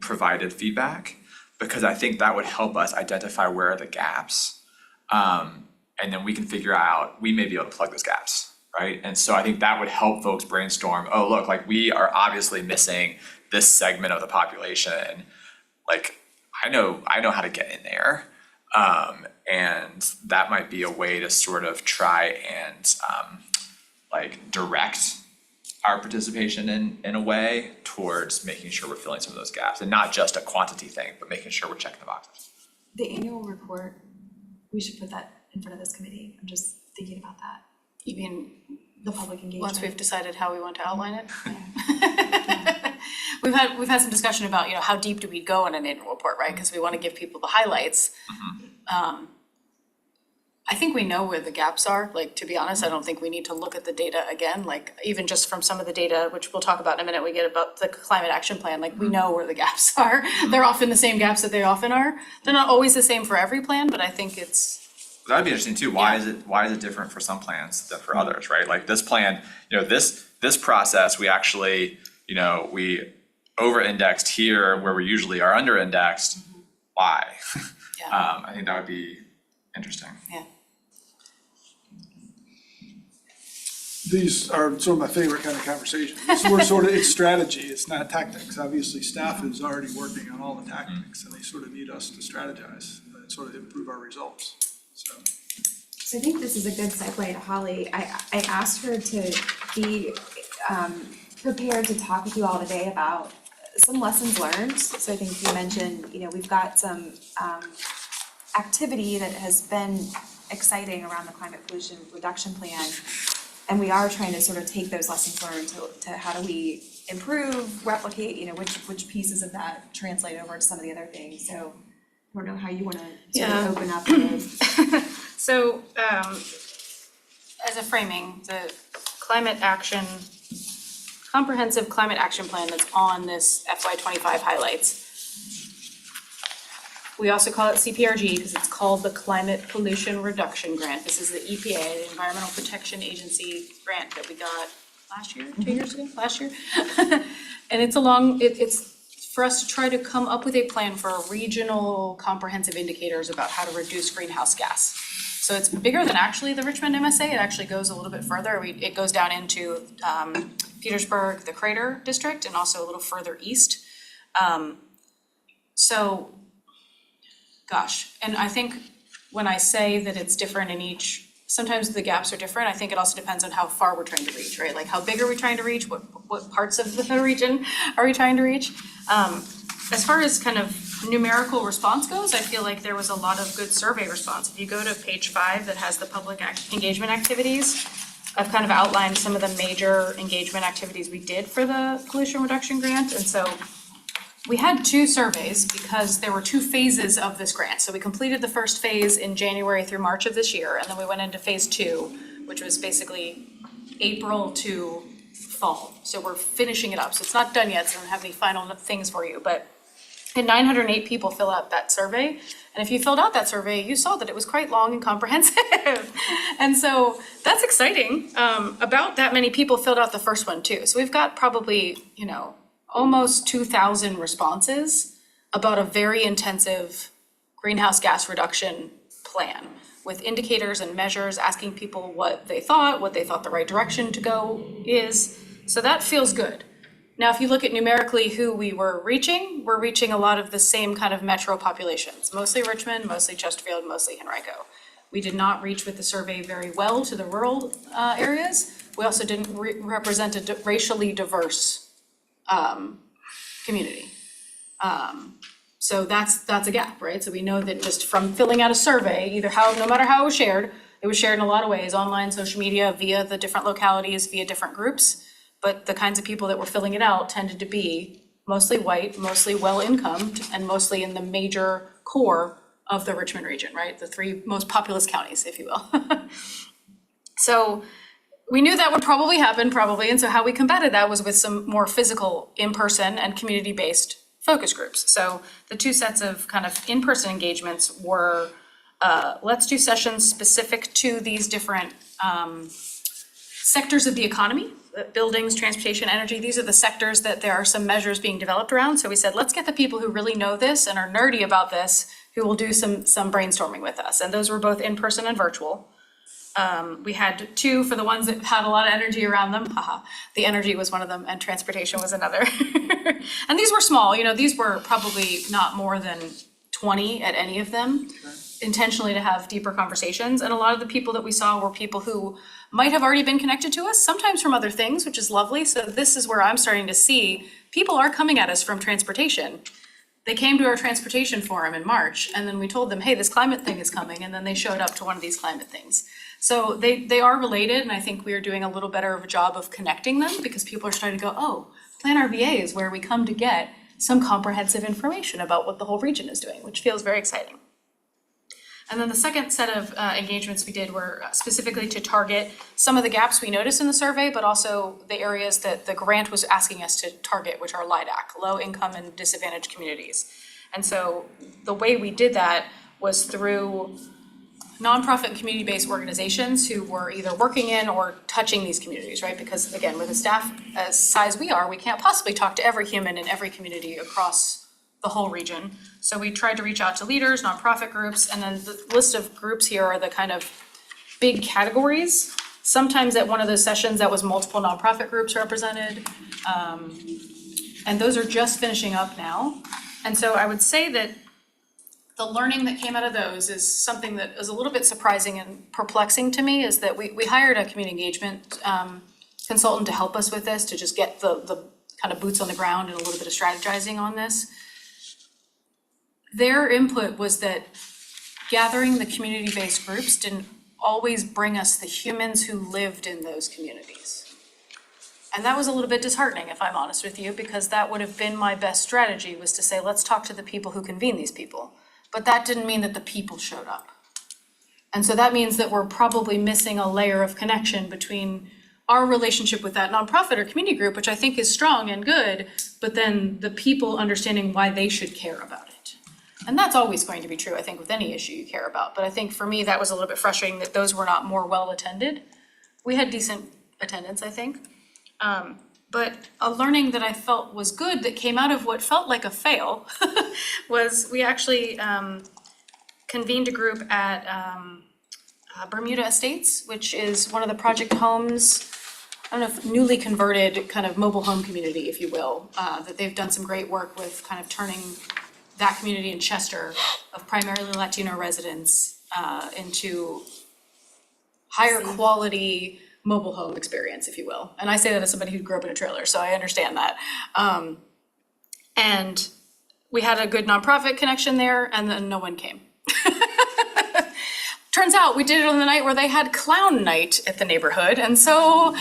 provided feedback, because I think that would help us identify where are the gaps. And then we can figure out, we may be able to plug those gaps, right? And so I think that would help folks brainstorm, oh, look, like we are obviously missing this segment of the population. Like, I know how to get in there. And that might be a way to sort of try and like direct our participation in a way towards making sure we're filling some of those gaps, and not just a quantity thing, but making sure we're checking the boxes. The annual report, we should put that in front of this committee. I'm just thinking about that, You mean, the public engagement. once we've decided how we want to outline it? We've had some discussion about, you know, how deep do we go in an annual report, right? Because we want to give people the highlights. I think we know where the gaps are, like, to be honest, I don't think we need to look at the data again, like, even just from some of the data, which we'll talk about in a minute, we get about the climate action plan, like, we know where the gaps are. They're often the same gaps that they often are. They're not always the same for every plan, but I think it's, That'd be interesting too, why is it different for some plans than for others, right? Like this plan, you know, this process, we actually, you know, we over-indexed here where we usually are under-indexed. Why? Yeah. I think that would be interesting. yeah. these are sort of my favorite kind of conversations. We're sort of, it's strategy, it's not tactics. Obviously, staff is already working on all the tactics, and they sort of need us to strategize and sort of improve our results, so. So I think this is a good segue to Holly. I asked her to be prepared to talk with you all today about some lessons learned. So I think you mentioned, you know, we've got some activity that has been exciting around the climate pollution reduction plan. And we are trying to sort of take those lessons learned to how do we improve, replicate, you know, which pieces of that translate over to some of the other things. So I don't know how you wanna sort Yeah. of open up with. So, as a framing, the climate action, comprehensive climate action plan that's on this FY '25 highlights. We also call it CPRG because it's called the Climate Pollution Reduction Grant. This is the EPA, the Environmental Protection Agency grant that we got last year, 2 years ago, last year. And it's for us to try to come up with a plan for regional comprehensive indicators about how to reduce greenhouse gas. So it's bigger than actually the Richmond MSA, it actually goes a little bit further. It goes down into Petersburg, the Crater District, and also a little further east. So, gosh, and I think when I say that it's different in each, sometimes the gaps are different. I think it also depends on how far we're trying to reach, right? Like how big are we trying to reach? What parts of the region are we trying to reach? As far as kind of numerical response goes, I feel like there was a lot of good survey response. If you go to page 5 that has the public engagement activities, I've kind of outlined some of the major engagement activities we did for the pollution reduction grant. And so we had 2 surveys because there were 2 phases of this grant. So we completed the first phase in January through March of this year, and then we went into phase 2, which was basically April to fall. So we're finishing it up. So it's not done yet, so I don't have any final things for you, but and 908 people fill out that survey. And if you filled out that survey, you saw that it was quite long and comprehensive. And so that's exciting. About that many people filled out the first one too. So we've got probably, almost 2,000 responses about a very intensive greenhouse gas reduction plan with indicators and measures, asking people what they thought the right direction to go is. So that feels good. Now, if you look at numerically who we're reaching a lot of the same kind of metro populations, mostly Richmond, mostly Chesterfield, mostly Henrico. We did not reach with the survey very well to the rural areas. We also didn't represent a racially diverse community. So that's a gap, right? So we know that just from filling out a survey, no matter how it was shared in a lot of ways, online, social media, via the different localities, via different groups. But the kinds of people that were filling it out tended to be mostly white, mostly well-incomed, and mostly in the major core of the Richmond region, right? The 3 most populous counties, if you will. So we knew that would probably happen, and so how we combated that was with some more physical, in-person, and community-based focus groups. So the 2 sets of kind of in-person engagements were, let's do sessions specific to these different sectors of the economy, buildings, transportation, energy. These are the sectors that there are some measures being developed around. So we said, let's get the people who really know this and are nerdy about this, who will do some brainstorming with us. And those were both in-person and virtual. We had 2 for the ones that had a lot of energy around them. The energy was one of them and transportation was another. And these were small, these were probably not more than 20 at any of them, intentionally to have deeper conversations. And a lot of the people that we saw were people who might have already been connected to us, sometimes from other things, which is lovely. So this is where I'm starting to see people are coming at us from transportation. They came to our transportation forum in March, and then we told them, hey, this climate thing is coming, and then they showed up to one of these climate things. So they are related, and I think we are doing a little better of a job of connecting them because people are starting to go, oh, PlanRVA is where we come to get some comprehensive information about what the whole region is doing, which feels very exciting. And then the second set of engagements we did were specifically to target some of the gaps we noticed in the survey, but also the areas that the grant was asking us to target, which are LIDAC, low income and disadvantaged communities. And so the way we did that was through nonprofit and community-based organizations who were either working in or touching these communities, right? Because again, with a staff as size we are, we can't possibly talk to every human in every community across the whole region. So we tried to reach out to leaders, nonprofit groups, and then the list of groups here are the kind of big categories. Sometimes at one of those sessions that was multiple nonprofit groups represented. And those are just finishing up now. And so I would say that the learning that came out of those is something that is a little bit surprising and perplexing to me, is that we hired a community engagement consultant to help us with this, to just get the kind of boots on the ground and a little bit of strategizing on this. Their input was that gathering the community-based groups didn't always bring us the humans who lived in those communities. And that was a little bit disheartening, if I'm honest with you, because that would have been my best strategy, was to say, let's talk to the people who convene these people. But that didn't mean that the people showed up. And so that means that we're probably missing a layer of connection between our relationship with that nonprofit or community group, which I think is strong and good, but then the people understanding why they should care about it. And that's always going to be true, I think, with any issue you care about. But I think for me, that was a little bit frustrating that those were not more well attended. We had decent attendance, I think. But a learning that I felt was good that came out of what felt like a fail was we actually convened a group at Bermuda Estates, which is one of the project homes, I don't know, if newly converted kind of mobile home community, if you will, that they've done some great work with kind of turning that community in Chester of primarily Latino residents into higher quality mobile home experience, if you will. And I say that as somebody who grew up in a trailer, so I understand that. And we had a good nonprofit connection there, and then no one came. Turns out we did it on the night where they had clown night at the neighborhood. And so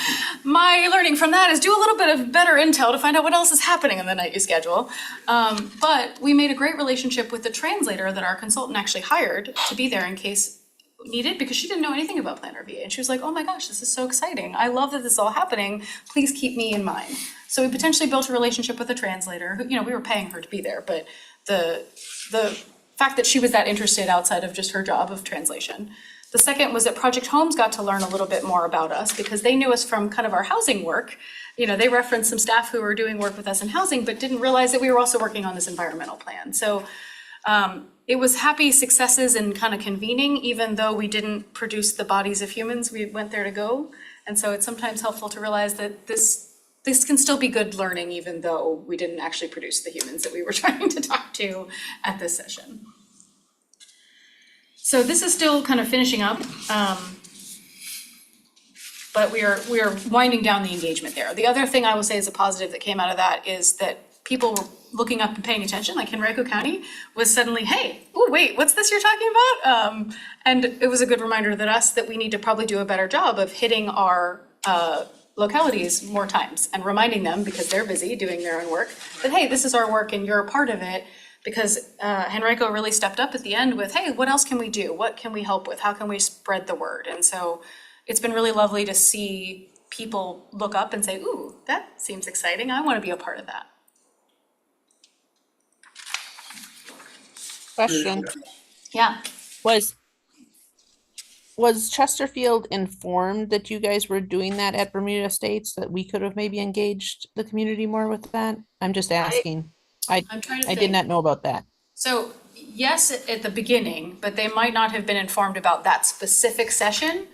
my learning from that is do a little bit of better intel to find out what else is happening in the night you schedule. But we made a great relationship with the translator that our consultant actually hired to be there in case needed, because she didn't know anything about PlanRVA. And she was like, oh my gosh, this is so exciting. I love that this is all happening. Please keep me in mind. So we potentially built a relationship with a translator who, we were paying her to be there, but the fact that she was that interested outside of just her job of translation. The second was that Project Homes got to learn a little bit more about us because they knew us from kind of our housing work. They referenced some staff who were doing work with us in housing, but didn't realize that we were also working on this environmental plan. So it was happy successes in kind of convening, even though we didn't produce the bodies of humans we went there to go. And so it's sometimes helpful to realize that this can still be good learning, even though we didn't actually produce the humans that we were trying to talk to at this session. So this is still kind of finishing up, but we are winding down the engagement there. The other thing I will say is a positive that came out of that is that people were looking up and paying attention, like Henrico County was suddenly, hey, oh wait, what's this you're talking about? And it was a good reminder that we need to probably do a better job of hitting our localities more times and reminding them, because they're busy doing their own work, that hey, this is our work and you're a part of it. Because Henrico really stepped up at the end with, hey, what else can we do? What can we help with? How can we spread the word? And so it's been really lovely to see people look up and say, ooh, that seems exciting. I want to be a part of that. Question, Yeah. was Chesterfield informed that you guys were doing that at Bermuda Estates, that we could have maybe engaged the community more with that? I'm just asking. I'm trying to I think. did not know about that. So yes, at the beginning, but they might not have been informed about that specific session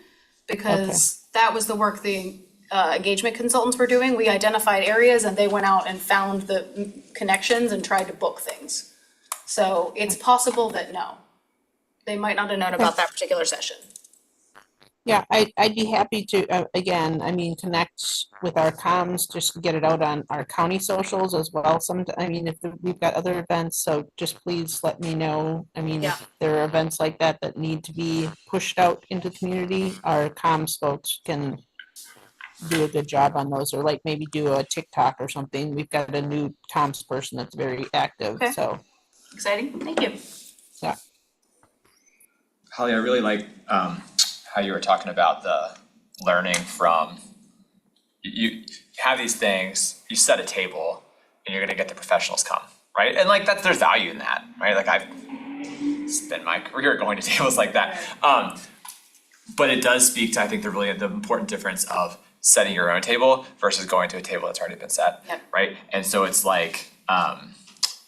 because that was the work the engagement consultants were doing. We identified areas and they went out and found the connections and tried to book things. So it's possible that no, they might not have known about that particular session. Yeah, I'd be happy to, again, connect with our comms, just to get it out on our county socials as well. If we've got other events, so just please let me know. Yeah. If there are events like that that need to be pushed out into the community, our comms folks can do a good job on those, or like maybe do a TikTok or something. We've got a new comms person that's very active, Okay. so. Exciting, thank you. Yeah. Holly, I really like how you were talking about the learning from, you have these things, you set a table and you're gonna get the professionals come, right? And like there's value in that, right? Like I've spent my career going to tables like that. But it does speak to, I think, the important difference of setting your own table versus going to a table that's already been set, Yep. right? And so it's like,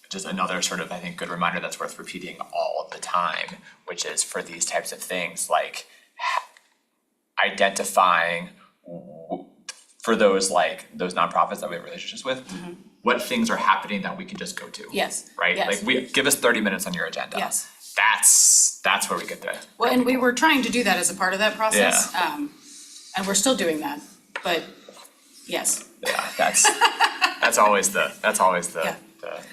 just another sort of, I think, good reminder that's worth repeating all the time, which is for these types of things, like identifying for those nonprofits that we have relationships with, what things are happening that we can just go to. Yes. Right? Yes. Like give us 30 minutes on your agenda. Yes. That's where we get the. Well, and we were trying to do that as a part of that process. And we're still doing that, but yes. Yeah, that's always the Yeah.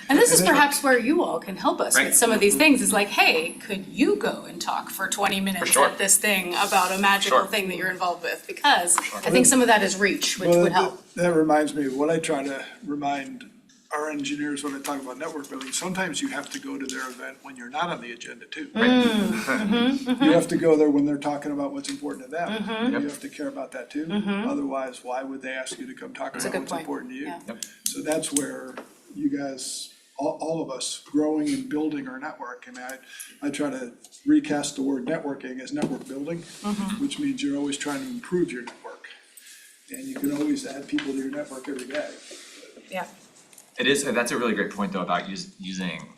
And this is perhaps where you all can help us Right. with some of these things, is like, hey, could you go and talk for 20 minutes sure. at this thing about a magical Sure. thing that you're involved with? Because I think some of that is reach, which would help. That reminds me of what I try to remind our engineers when I talk about network building. Sometimes you have to go to their event when you're not on the agenda too. You have to go there when they're talking about what's important to them. You have to care about that too. Otherwise, why would they ask you to come talk a about good what's point. important to you? Yeah. So that's where you guys, all of us, growing and building our network. And I try to recast the word networking as network building, which means you're always trying to improve your network. And you can always add people to your network every day. Yeah. It is, that's a really great point though about using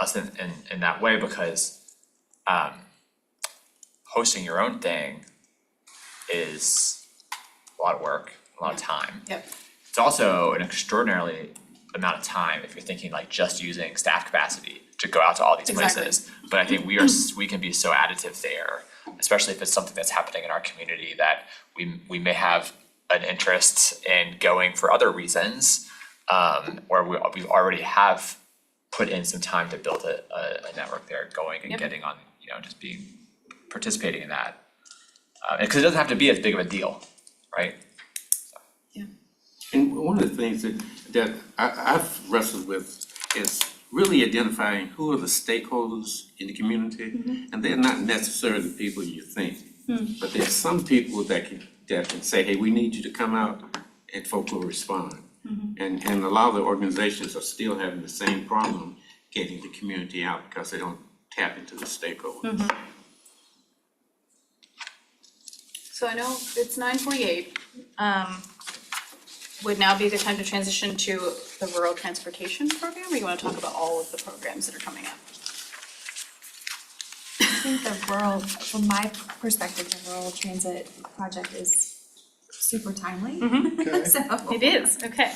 us in that way, because hosting your own thing is a lot of work, a lot of time. Yep. It's also an extraordinarily amount of time if you're thinking like just using staff capacity to go out to all these Exactly. places. But I think we can be so additive there, especially if it's something that's happening in our community that we may have an interest in going for other reasons, or we already have put in some time to build a network there, going and Yep. getting on, just participating in that. Because it doesn't have to be as big of a deal, right? And one of the things that I've wrestled with is really identifying who are the stakeholders in the community, and they're not necessarily the people you think. But there's some people that can say, hey, we need you to come out, and folk will respond. And a lot of the organizations are still having the same problem getting the community out because they don't tap into the stakeholders. So I know it's 9:48. Would now be the time to transition to the rural transportation program, or you wanna talk about all of the programs that are coming up? I think the rural, from my perspective, the rural transit project is super timely. Okay. So. It is, okay.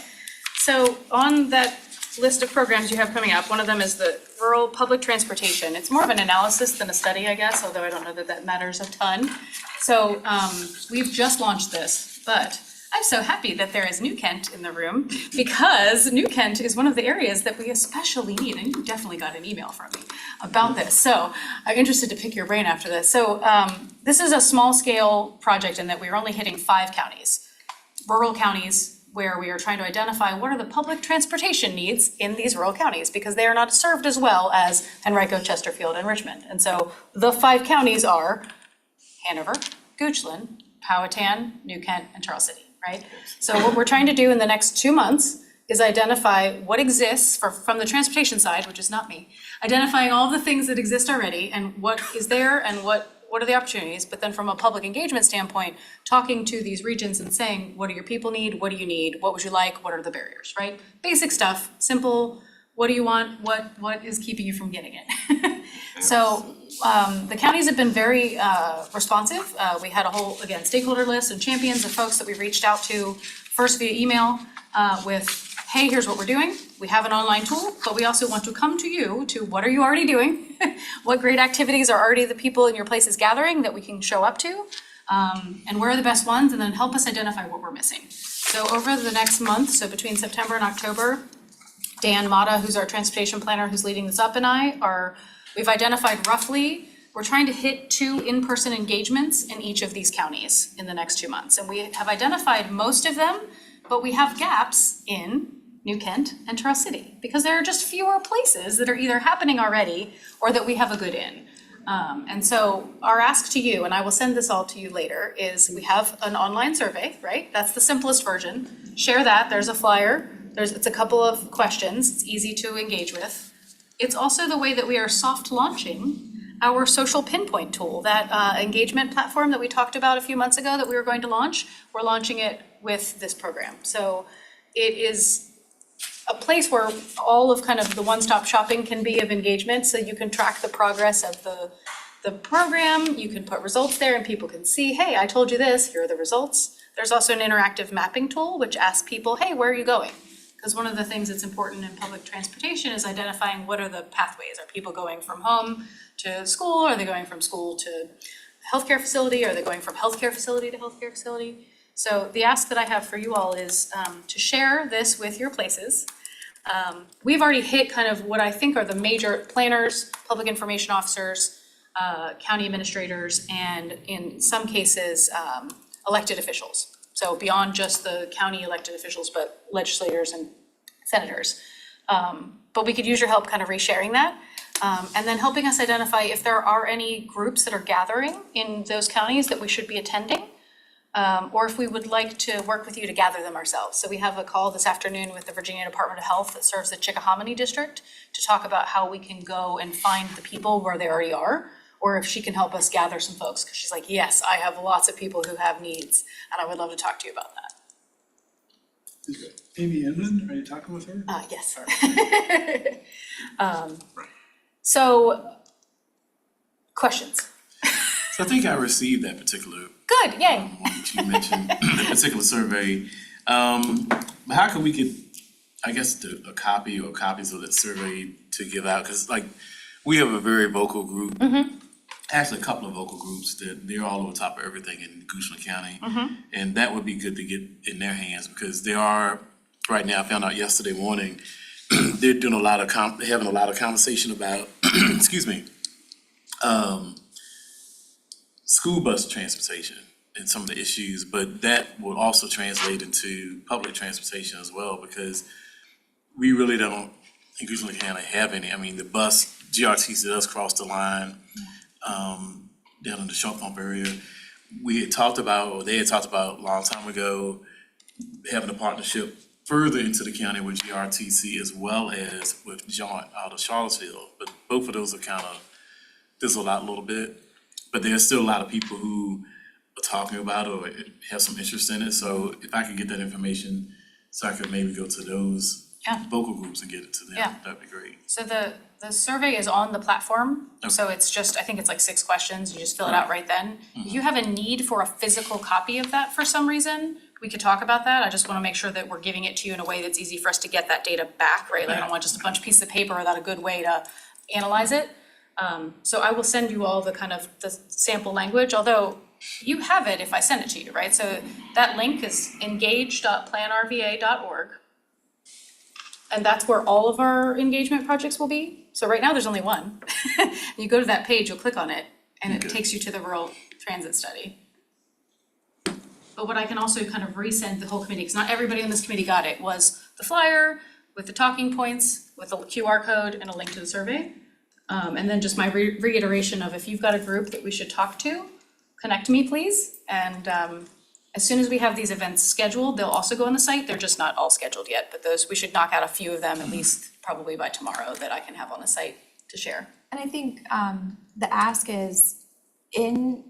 So on that list of programs you have coming up, one of them is the rural public transportation. It's more of an analysis than a study, I guess, although I don't know that that matters a ton. So we've just launched this, but I'm so happy that there is New Kent in the room, because New Kent is one of the areas that we especially need, and you definitely got an email from me about this. So I'm interested to pick your brain after this. So this is a small scale project in that we're only hitting 5 counties, rural counties, where we are trying to identify what are the public transportation needs in these rural counties, because they are not served as well as Henrico, Chesterfield, and Richmond. And so the 5 counties are Hanover, Goochland, Powhatan, New Kent, and Charles City, right? So what we're trying to do in the next 2 months is identify what exists from the transportation side, which is not me, identifying all the things that exist already and what is there and what are the opportunities, but then from a public engagement standpoint, talking to these regions and saying, what do your people need, what do you need, what would you like, what are the barriers, right? Basic stuff, simple, what do you want, what is keeping you from getting it? So the counties have been very responsive. We had a whole, again, stakeholder list and champions of folks that we reached out to, first via email with, hey, here's what we're doing. We have an online tool, but we also want to come to you to what are you already doing? What great activities are already the people in your places gathering that we can show up to? And where are the best ones? And then help us identify what we're missing. So over the next month, so between September and October, Dan Mata, who's our transportation planner who's leading this up, and we've identified roughly, we're trying to hit 2 in-person engagements in each of these counties in the next 2 months. And we have identified most of them, but we have gaps in New Kent and Charles City, because there are just fewer places that are either happening already or that we have a good in. And so our ask to you, and I will send this all to you later, is we have an online survey, right? That's the simplest version. Share that, there's a flyer, it's a couple of questions, it's easy to engage with. It's also the way that we are soft launching our social pinpoint tool, that engagement platform that we talked about a few months ago that we were going to launch. We're launching it with this program. So it is a place where all of kind of the one-stop shopping can be of engagement, so you can track the progress of the program, you can put results there and people can see, hey, I told you this, here are the results. There's also an interactive mapping tool which asks people, hey, where are you going? Because one of the things that's important in public transportation is identifying what are the pathways. Are people going from home to school? Are they going from school to healthcare facility? Are they going from healthcare facility to healthcare facility? So the ask that I have for you all is to share this with your places. We've already hit kind of what I think are the major planners, public information officers, county administrators, and in some cases, elected officials. So beyond just the county elected officials, but legislators and senators. But we could use your help kind of resharing that. And then helping us identify if there are any groups that are gathering in those counties that we should be attending. Or if we would like to work with you to gather them ourselves. So we have a call this afternoon with the Virginia Department of Health that serves the Chickahominy district to talk about how we can go and find the people where they already are, or if she can help us gather some folks, because she's like, yes, I have lots of people who have needs, and I would love to talk to you about that. Is Amy Inman, are you talking with her? Yes. So, questions? So I think I received that particular Good, yay. one that you mentioned, that particular survey. But how can we get, I guess, a copy or copies of that survey to give out? Because like, we have a very vocal group. Actually, a couple of vocal groups that they're all over top of everything in Goochland County. And that would be good to get in their hands because they are, right now, I found out yesterday morning, they're doing a lot of, having a lot of conversation about, excuse me, school bus transportation and some of the issues, but that will also translate into public transportation as well, because we really don't, in Goochland County, have any. I mean, the bus, GRTC does cross the line, down in the Short Pump area. We had talked about, or they had talked about a long time ago, having a partnership further into the county with GRTC as well as with Jaunt out of Charlottesville. But both of those are kind of fizzled out a little bit. But there's still a lot of people who are talking about it or have some interest in it. So if I could get that information, so I could maybe go to those Yeah. vocal groups and get it to them, Yeah. that'd be great. So the survey is on the platform, Okay. so it's just, I think it's like 6 questions, you just fill it out right then. If you have a need for a physical copy of that for some reason, we could talk about that. I just wanna make sure that we're giving it to you in a way that's easy for us to get that data back, right? Like I don't want just a bunch of pieces of paper without a good way to analyze it. So I will send you all the kind of the sample language, although you have it if I send it to you, right? So that link is engage.planrva.org. And that's where all of our engagement projects will be. So right now, there's only one. You go to that page, you'll click on it, and it Okay. takes you to the rural transit study. But what I can also kind of resend the whole committee, because not everybody on this committee got it, was the flyer with the talking points, with the QR code and a link to the survey. And then just my reiteration of if you've got a group that we should talk to, connect me, please. And as soon as we have these events scheduled, they'll also go on the site. They're just not all scheduled yet, but those, we should knock out a few of them at least probably by tomorrow that I can have on the site to share. And I think the ask is in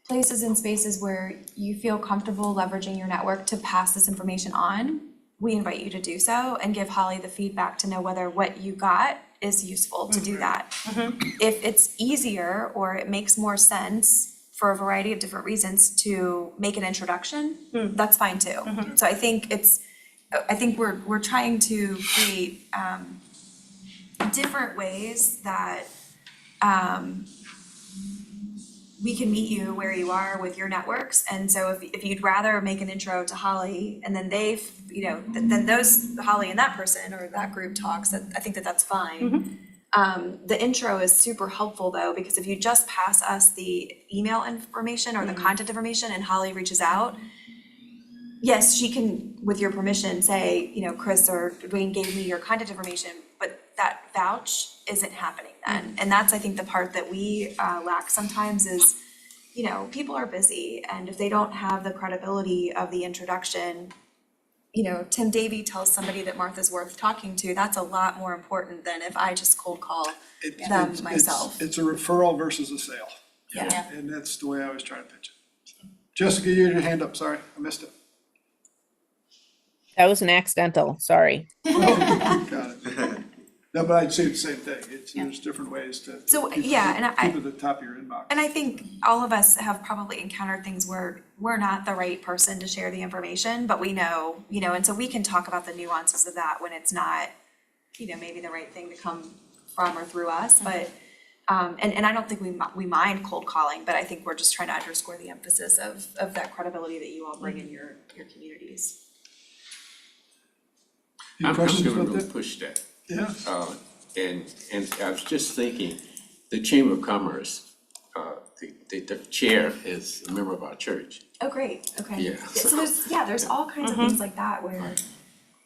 places and spaces where you feel comfortable leveraging your network to pass this information on, we invite you to do so and give Holly the feedback to know whether what you got is useful to do that. If it's easier or it makes more sense for a variety of different reasons to make an introduction, that's fine too. So I think we're trying to create different ways that we can meet you where you are with your networks. And so if you'd rather make an intro to Holly and then then those, Holly and that person or that group talks, I think that's fine. The intro is super helpful though, because if you just pass us the email information or the contact information and Holly reaches out, yes, she can, with your permission, say, Chris or Dwayne gave me your contact information, but that vouch isn't happening then. And that's, I think, the part that we lack sometimes is, people are busy, and if they don't have the credibility of the introduction, Tim Davey tells somebody that Martha's worth talking to, that's a lot more important than if I just cold call them myself. It's a referral versus a sale, Yeah. and that's the way I always try to pitch it. Jessica, you had your hand up, sorry, I missed it. That was an accidental, sorry. Got it. No, but I'd say the same thing, there's different ways to So, keep yeah, and keep it at the top of your inbox. And I think all of us have probably encountered things where we're not the right person to share the information, but we know, and so we can talk about the nuances of that when it's not, maybe the right thing to come from or through us, but, and I don't think we mind cold calling, but I think we're just trying to underscore the emphasis of that credibility that you all bring in your communities. Any I'm questions gonna about really that? push that. Yeah, And I was just thinking, the Chamber of Commerce, the chair is a member of our church. Oh, great, okay. Yeah. So there's all kinds of things like that where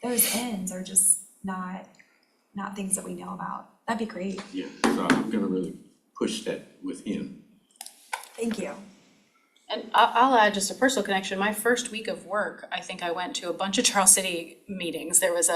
those ends are just not things that we know about. That'd be great, Yeah, so I'm gonna really push that with him. thank you. And I'll add just a personal connection. My first week of work, I think I went to a bunch of Charles City meetings. There was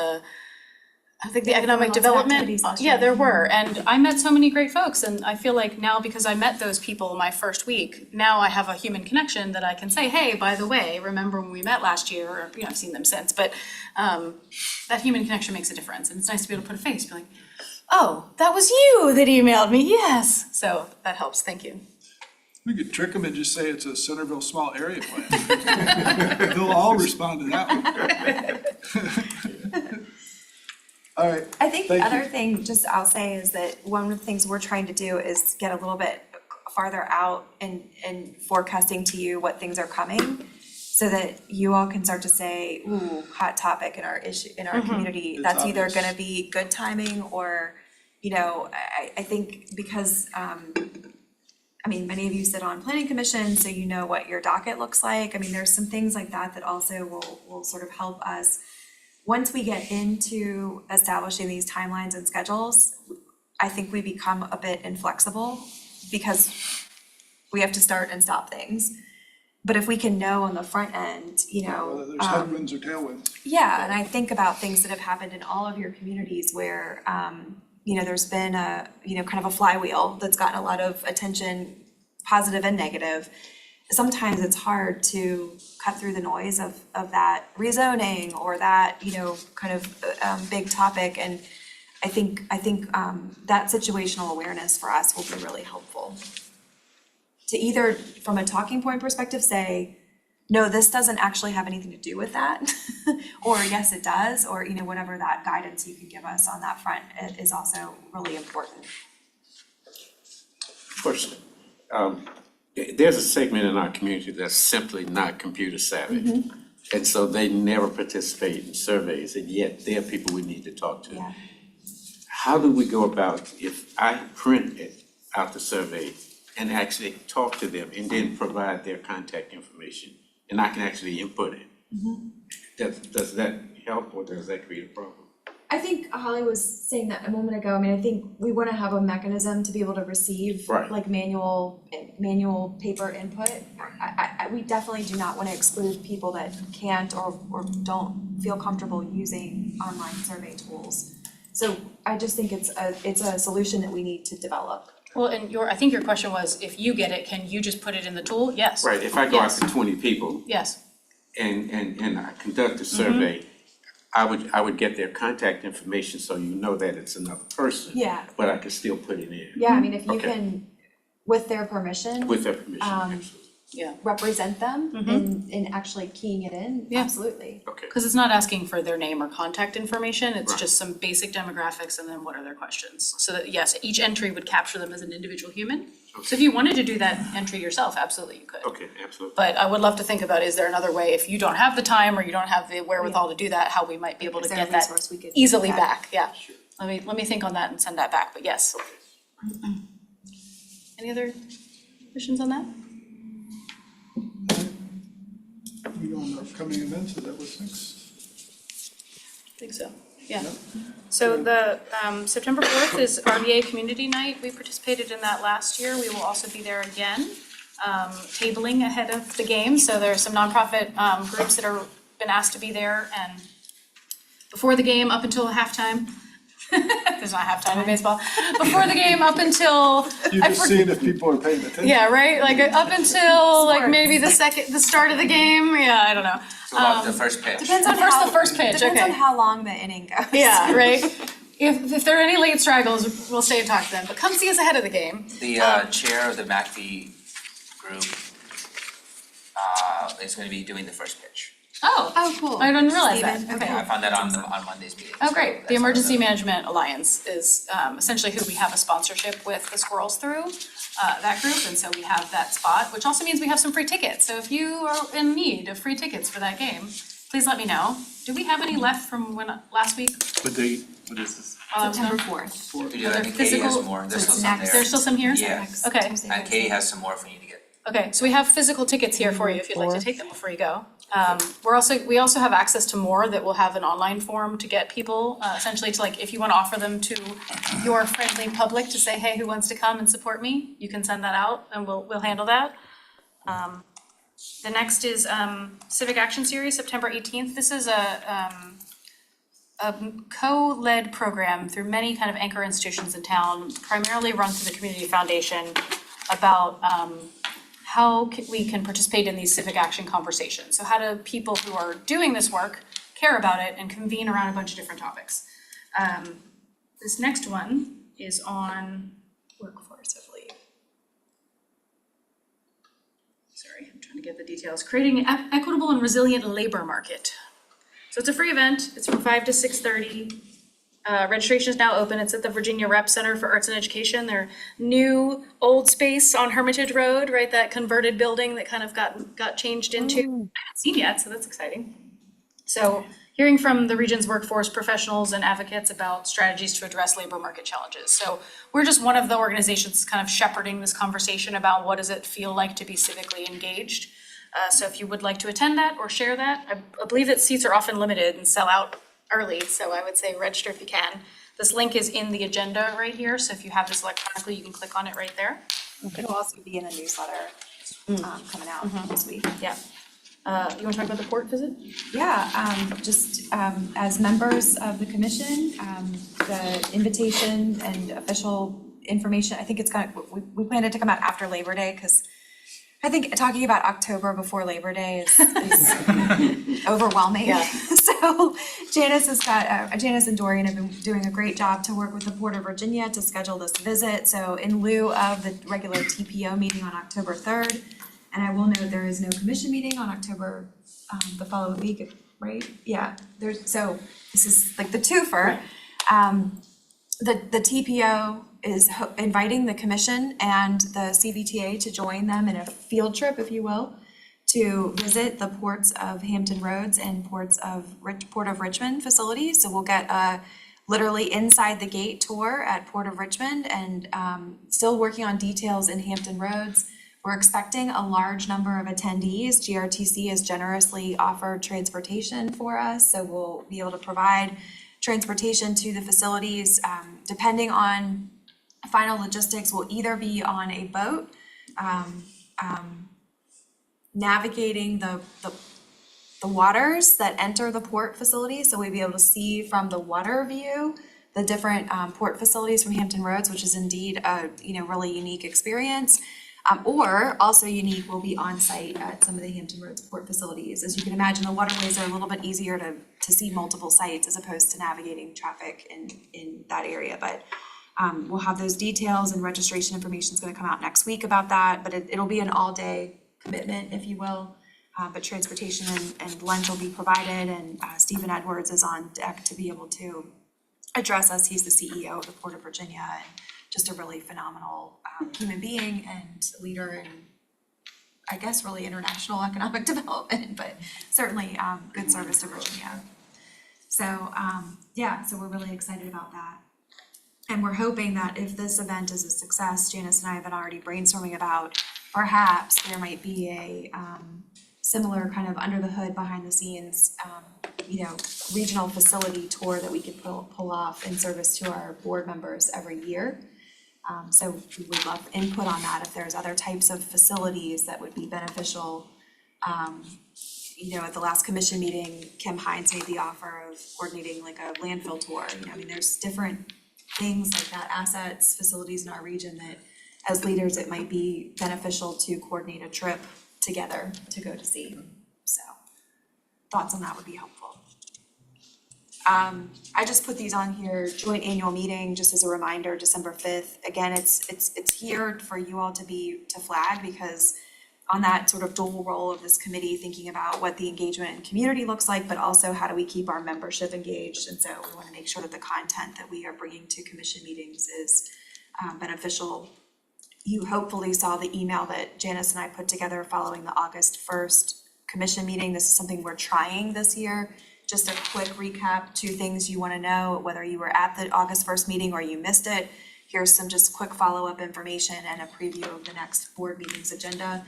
I think the Yeah, there were economic lots of development, activities last yeah, year. there were, and I met so many great folks, and I feel like now because I met those people my first week, now I have a human connection that I can say, hey, by the way, remember when we met last year, or, you know, I've seen them since, but that human connection makes a difference, and it's nice to be able to put a face, be like, oh, that was you that emailed me, yes, so that helps, thank you. We could trick them and just say it's a Centerville Small Area Plan. They'll all respond to that one. All right, I think Thank the you. other thing, just I'll say, is that one of the things we're trying to do is get a little bit farther out in forecasting to you what things are coming, so that you all can start to say, ooh, hot topic in our issue, in our community, It's that's either obvious. gonna be good timing or, you know, I think because, I mean, many of you sit on planning commission, so you know what your docket looks like. I mean, there's some things like that that also will sort of help us. Once we get into establishing these timelines and schedules, I think we become a bit inflexible because we have to start and stop things. But if we can know on the front end, you know, Whether there's headwinds or tailwinds. yeah, and I think about things that have happened in all of your communities where, you know, there's been a, you know, kind of a flywheel that's gotten a lot of attention, positive and negative. Sometimes it's hard to cut through the noise of that rezoning or that, you know, kind of big topic. And I think that situational awareness for us will be really helpful. To either, from a talking point perspective, say, no, this doesn't actually have anything to do with that, or yes, it does, or, you know, whatever that guidance you can give us on that front is also really important. First, there's a segment in our community that's simply not computer savvy. And so they never participate in surveys, and yet they're people we need to talk to. Yeah. How do we go about, if I print it out the survey and actually talk to them and then provide their contact information, and I can actually input it? Does that help, or does that create a problem? I think Holly was saying that a moment ago. I mean, I think we want to have a mechanism to be able to receive Right. like manual paper input. We definitely do not want to exclude people that can't or don't feel comfortable using online survey tools. So I just think it's a solution that we need to develop. Well, and I think your question was, if you get it, can you just put it in the tool? Yes. Right, if I go out Yes. to 20 people Yes, and I conduct a survey, I would get their contact information so you know that it's another person. Yeah. But I could still put it in Yeah, I mean, if you Okay. can, with their permission, with their permission, absolutely. yeah. represent them in actually keying it in, Yeah. absolutely. Okay, Because it's not asking for their name or contact information, it's Right. just some basic demographics and then what are their questions. So that, yes, each entry would capture them as an individual human. So if you wanted to do that entry yourself, absolutely you could. okay, absolutely. But I would love to think about, is there another way, if you don't have the time or you don't have the wherewithal to do that, how we might be able to Is there a get that resource we could easily get? back, yeah. Let me think on that and send that back, but yes. Any other questions on that? We go on the upcoming events, is that what's next? I think so, yeah. Yep. So the September 4th is RVA Community Night. We participated in that last year. We will also be there again, tabling ahead of the game. So there are some nonprofit groups that are been asked to be there and before the game up until halftime. There's not halftime in baseball. Before the game up until You're I just for- seeing if people are paying attention. yeah, right? Like up until like Sports. maybe the start of the game. Yeah, I don't know. So about the first pitch. Depends on First, how, the first pitch, depends okay. on how long the inning goes. Yeah, right. If there are any late struggles, we'll stay and talk to them, but come see us ahead of the game. The chair of the MACV group is going to be doing the first pitch. Oh, cool. I didn't realize Steven, that, okay. I okay. found that on Monday's meeting. Oh, so great. that's The one of Emergency Management Alliance is essentially who we have a sponsorship with the Squirrels through, that group, and so we have that spot, which also means we have some free tickets. So if you are in need of free tickets for that game, please let me know. Do we have any left from last week? What date, what is this? September 4th. We do, I think Katie has Physical- more, there's so still it's some next. there. There's still some here? Yeah. Okay. Tuesday, And Katie Wednesday. has some more if we need to get. Okay, so we have physical tickets here for you if you'd like to take them before you go. We also have access to more that will have an online form to get people, essentially to like, if you want to offer them to your friendly public to say, hey, who wants to come and support me? You can send that out and we'll handle that. The next is Civic Action Series, September 18th. This is co-led program through many kind of anchor institutions in town, primarily run through the community foundation, about how we can participate in these civic action conversations. So how do people who are doing this work care about it and convene around a bunch of different topics? This next one is on workforce, I believe. Sorry, I'm trying to get the details. Creating an equitable and resilient labor market. So it's a free event. It's from 5 to 6:30. Registration is now open. It's at the Virginia Rep Center for Arts and Education. Their new old space on Hermitage Road, right? That converted building that kind of got changed into. I haven't seen yet, so that's exciting. So hearing from the region's workforce professionals and advocates about strategies to address labor market challenges. So we're just one of the organizations kind of shepherding this conversation about what does it feel like to be civically engaged. So if you would like to attend that or share that, I believe that seats are often limited and sell out early, so I would say register if you can. This link is in the agenda right here, so if you have this electronically, you can click on it right there. It'll also be in a newsletter, coming out this week. Yeah. You wanna talk about the port visit? Yeah, as members of the commission, the invitation and official information, I think we plan it to come out after Labor Day, because I think talking about October before Labor Day is overwhelming. Yeah. So Janice and Dorian have been doing a great job to work with the Port of Virginia to schedule this visit. So in lieu of the regular TPO meeting on October 3rd, and I will note there is no commission meeting on October, the following week, right? Yeah, so this is like the twofer. The TPO is inviting the commission and the CVTA to join them in a field trip, if you will, to visit the ports of Hampton Roads and Port of Richmond facilities. So we'll get a literally inside the gate tour at Port of Richmond, and still working on details in Hampton Roads. We're expecting a large number of attendees. GRTC has generously offered transportation for us, so we'll be able to provide transportation to the facilities. Depending on final logistics, will either be on a boat, navigating the waters that enter the port facilities, so we'll be able to see from the water view the different port facilities from Hampton Roads, which is indeed a really unique experience. Or also unique, will be on site at some of the Hampton Roads port facilities. As you can imagine, the waterways are a little bit easier to see multiple sites as opposed to navigating traffic in that area. But we'll have those details, and registration information is going to come out next week about that. But it'll be an all-day commitment, if you will. But transportation and lunch will be provided, and Stephen Edwards is on deck to be able to address us. He's the CEO of the Port of Virginia, and just a really phenomenal human being and leader in, I guess, really international economic development, but certainly good service to Virginia. So so we're really excited about that. And we're hoping that if this event is a success, Janice and I have been already brainstorming about perhaps there might be a similar kind of under the hood, behind the scenes, regional facility tour that we could pull off in service to our board members every year. So we would love input on that if there's other types of facilities that would be beneficial. At the last commission meeting, Kim Hines made the offer of coordinating like a landfill tour. There's different things like that, assets, facilities in our region that as leaders, it might be beneficial to coordinate a trip together to go to see. So thoughts on that would be helpful. I just put these on here, joint annual meeting, just as a reminder, December 5th. Again, it's here for you all to flag, because on that sort of dual role of this committee, thinking about what the engagement and community looks like, but also how do we keep our membership engaged. And so we want to make sure that the content that we are bringing to commission meetings is beneficial. You hopefully saw the email that Janice and I put together following the August 1st commission meeting. This is something we're trying this year. Just a quick recap, 2 things you want to know, whether you were at the August 1st meeting or you missed it. Here's some just quick follow-up information and a preview of the next board meeting's agenda.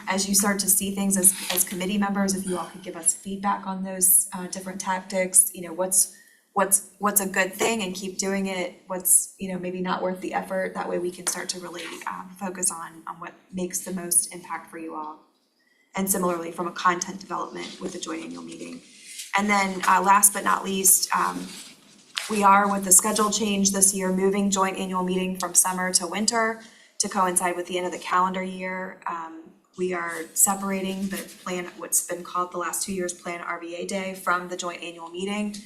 As you start to see things as committee members, if you all could give us feedback on those different tactics, what's a good thing and keep doing it, what's maybe not worth the effort. That way we can start to really focus on what makes the most impact for you all. And similarly, from a content development with the joint annual meeting. And then, last but not least, we are, with the schedule change this year, moving joint annual meeting from summer to winter to coincide with the end of the calendar year. We are separating the plan, what's been called the last 2 years PlanRVA Day, from the joint annual meeting.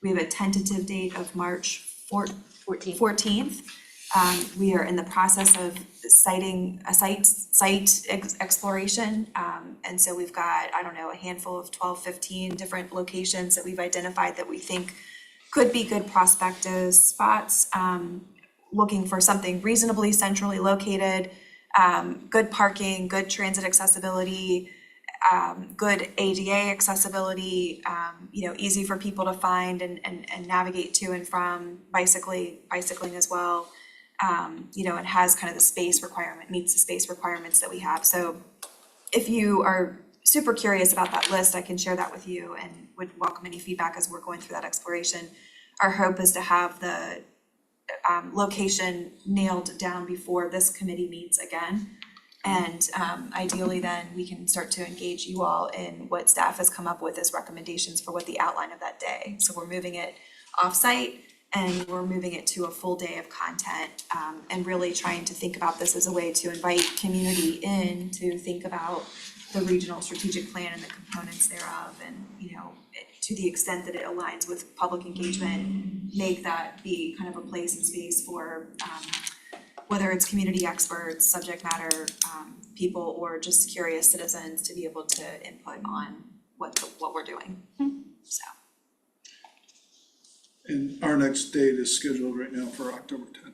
We have a tentative date of March 14th. We are in the process of citing a site exploration. And so we've got, I don't know, a handful of 12, 15 different locations that we've identified that we think could be good prospective spots. Looking for something reasonably centrally located, good parking, good transit accessibility, good ADA accessibility, easy for people to find and navigate to and from, bicycling as well. It has kind of the space requirement, meets the space requirements that we have. So if you are super curious about that list, I can share that with you and would welcome any feedback as we're going through that exploration. Our hope is to have the location nailed down before this committee meets again. And ideally then we can start to engage you all in what staff has come up with as recommendations for what the outline of that day. So we're moving it off-site and we're moving it to a full day of content, and really trying to think about this as a way to invite community in to think about the regional strategic plan and the components thereof, and to the extent that it aligns with public engagement, make that be kind of a place and space for whether it's community experts, subject matter people, or just curious citizens to be able to input on what we're doing. So. And our next date is scheduled right now for October 10th,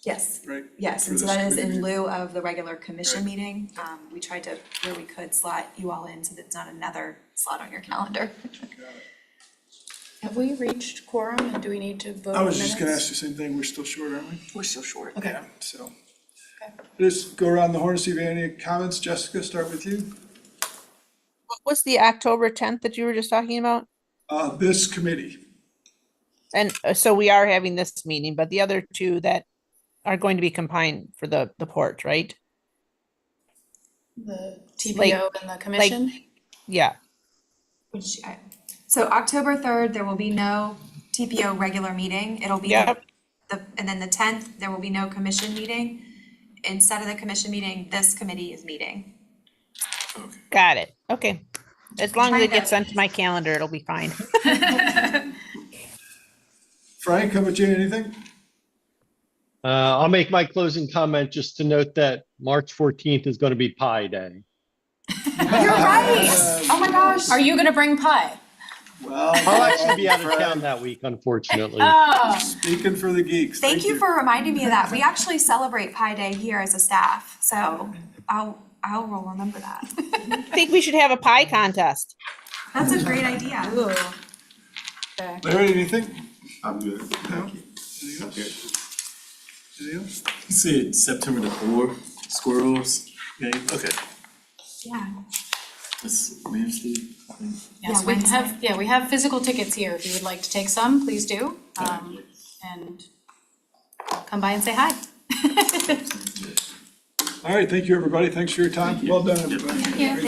Yes. right? Yes, For and so this that is committee in meeting. lieu of the regular commission Right. meeting. We tried to, where we could, slot you all in so that it's not another slot on your calendar. Got it. Have we reached quorum and do we need to vote I on was just gonna minutes? ask the same thing, we're still short, aren't we? We're still short. Okay. Yeah, so. Okay. Just go around the horn, see if you have any comments. Jessica, start with you. What was the October 10th that you were just talking about? This committee, And so we are having this meeting, but the other two that are going to be combined for the port, right? The TPO and the commission? Yeah, So October 3rd, there will be no TPO regular meeting. It'll be Yep. and then the 10th, there will be no commission meeting. Instead of the commission meeting, this committee is meeting. got it. Okay. As long as Trying it gets to- onto my calendar, it'll be fine. Frank, how about you, anything? I'll make my closing comment just to note that March 14th is going to be Pi Day. You're right. Oh my gosh. Are you gonna bring pie? Well, I'll actually be out of town that week, unfortunately. Oh, speaking for the geeks. Thank you for reminding me of that. We actually celebrate Pi Day here as a staff, so I will remember that. I think we should have a pie contest. That's a great idea. ooh. Okay. Larry, anything? I'm good, thank you. Anything else? Anything else? You said September the 4th, squirrels game, okay, Yeah. that's Wednesday, I think. Yes, Yeah, we have physical tickets here. If you would like to take some, please do. And come by and say hi. All right, thank you, everybody. Thanks for your time. Well done, everybody. Thank you.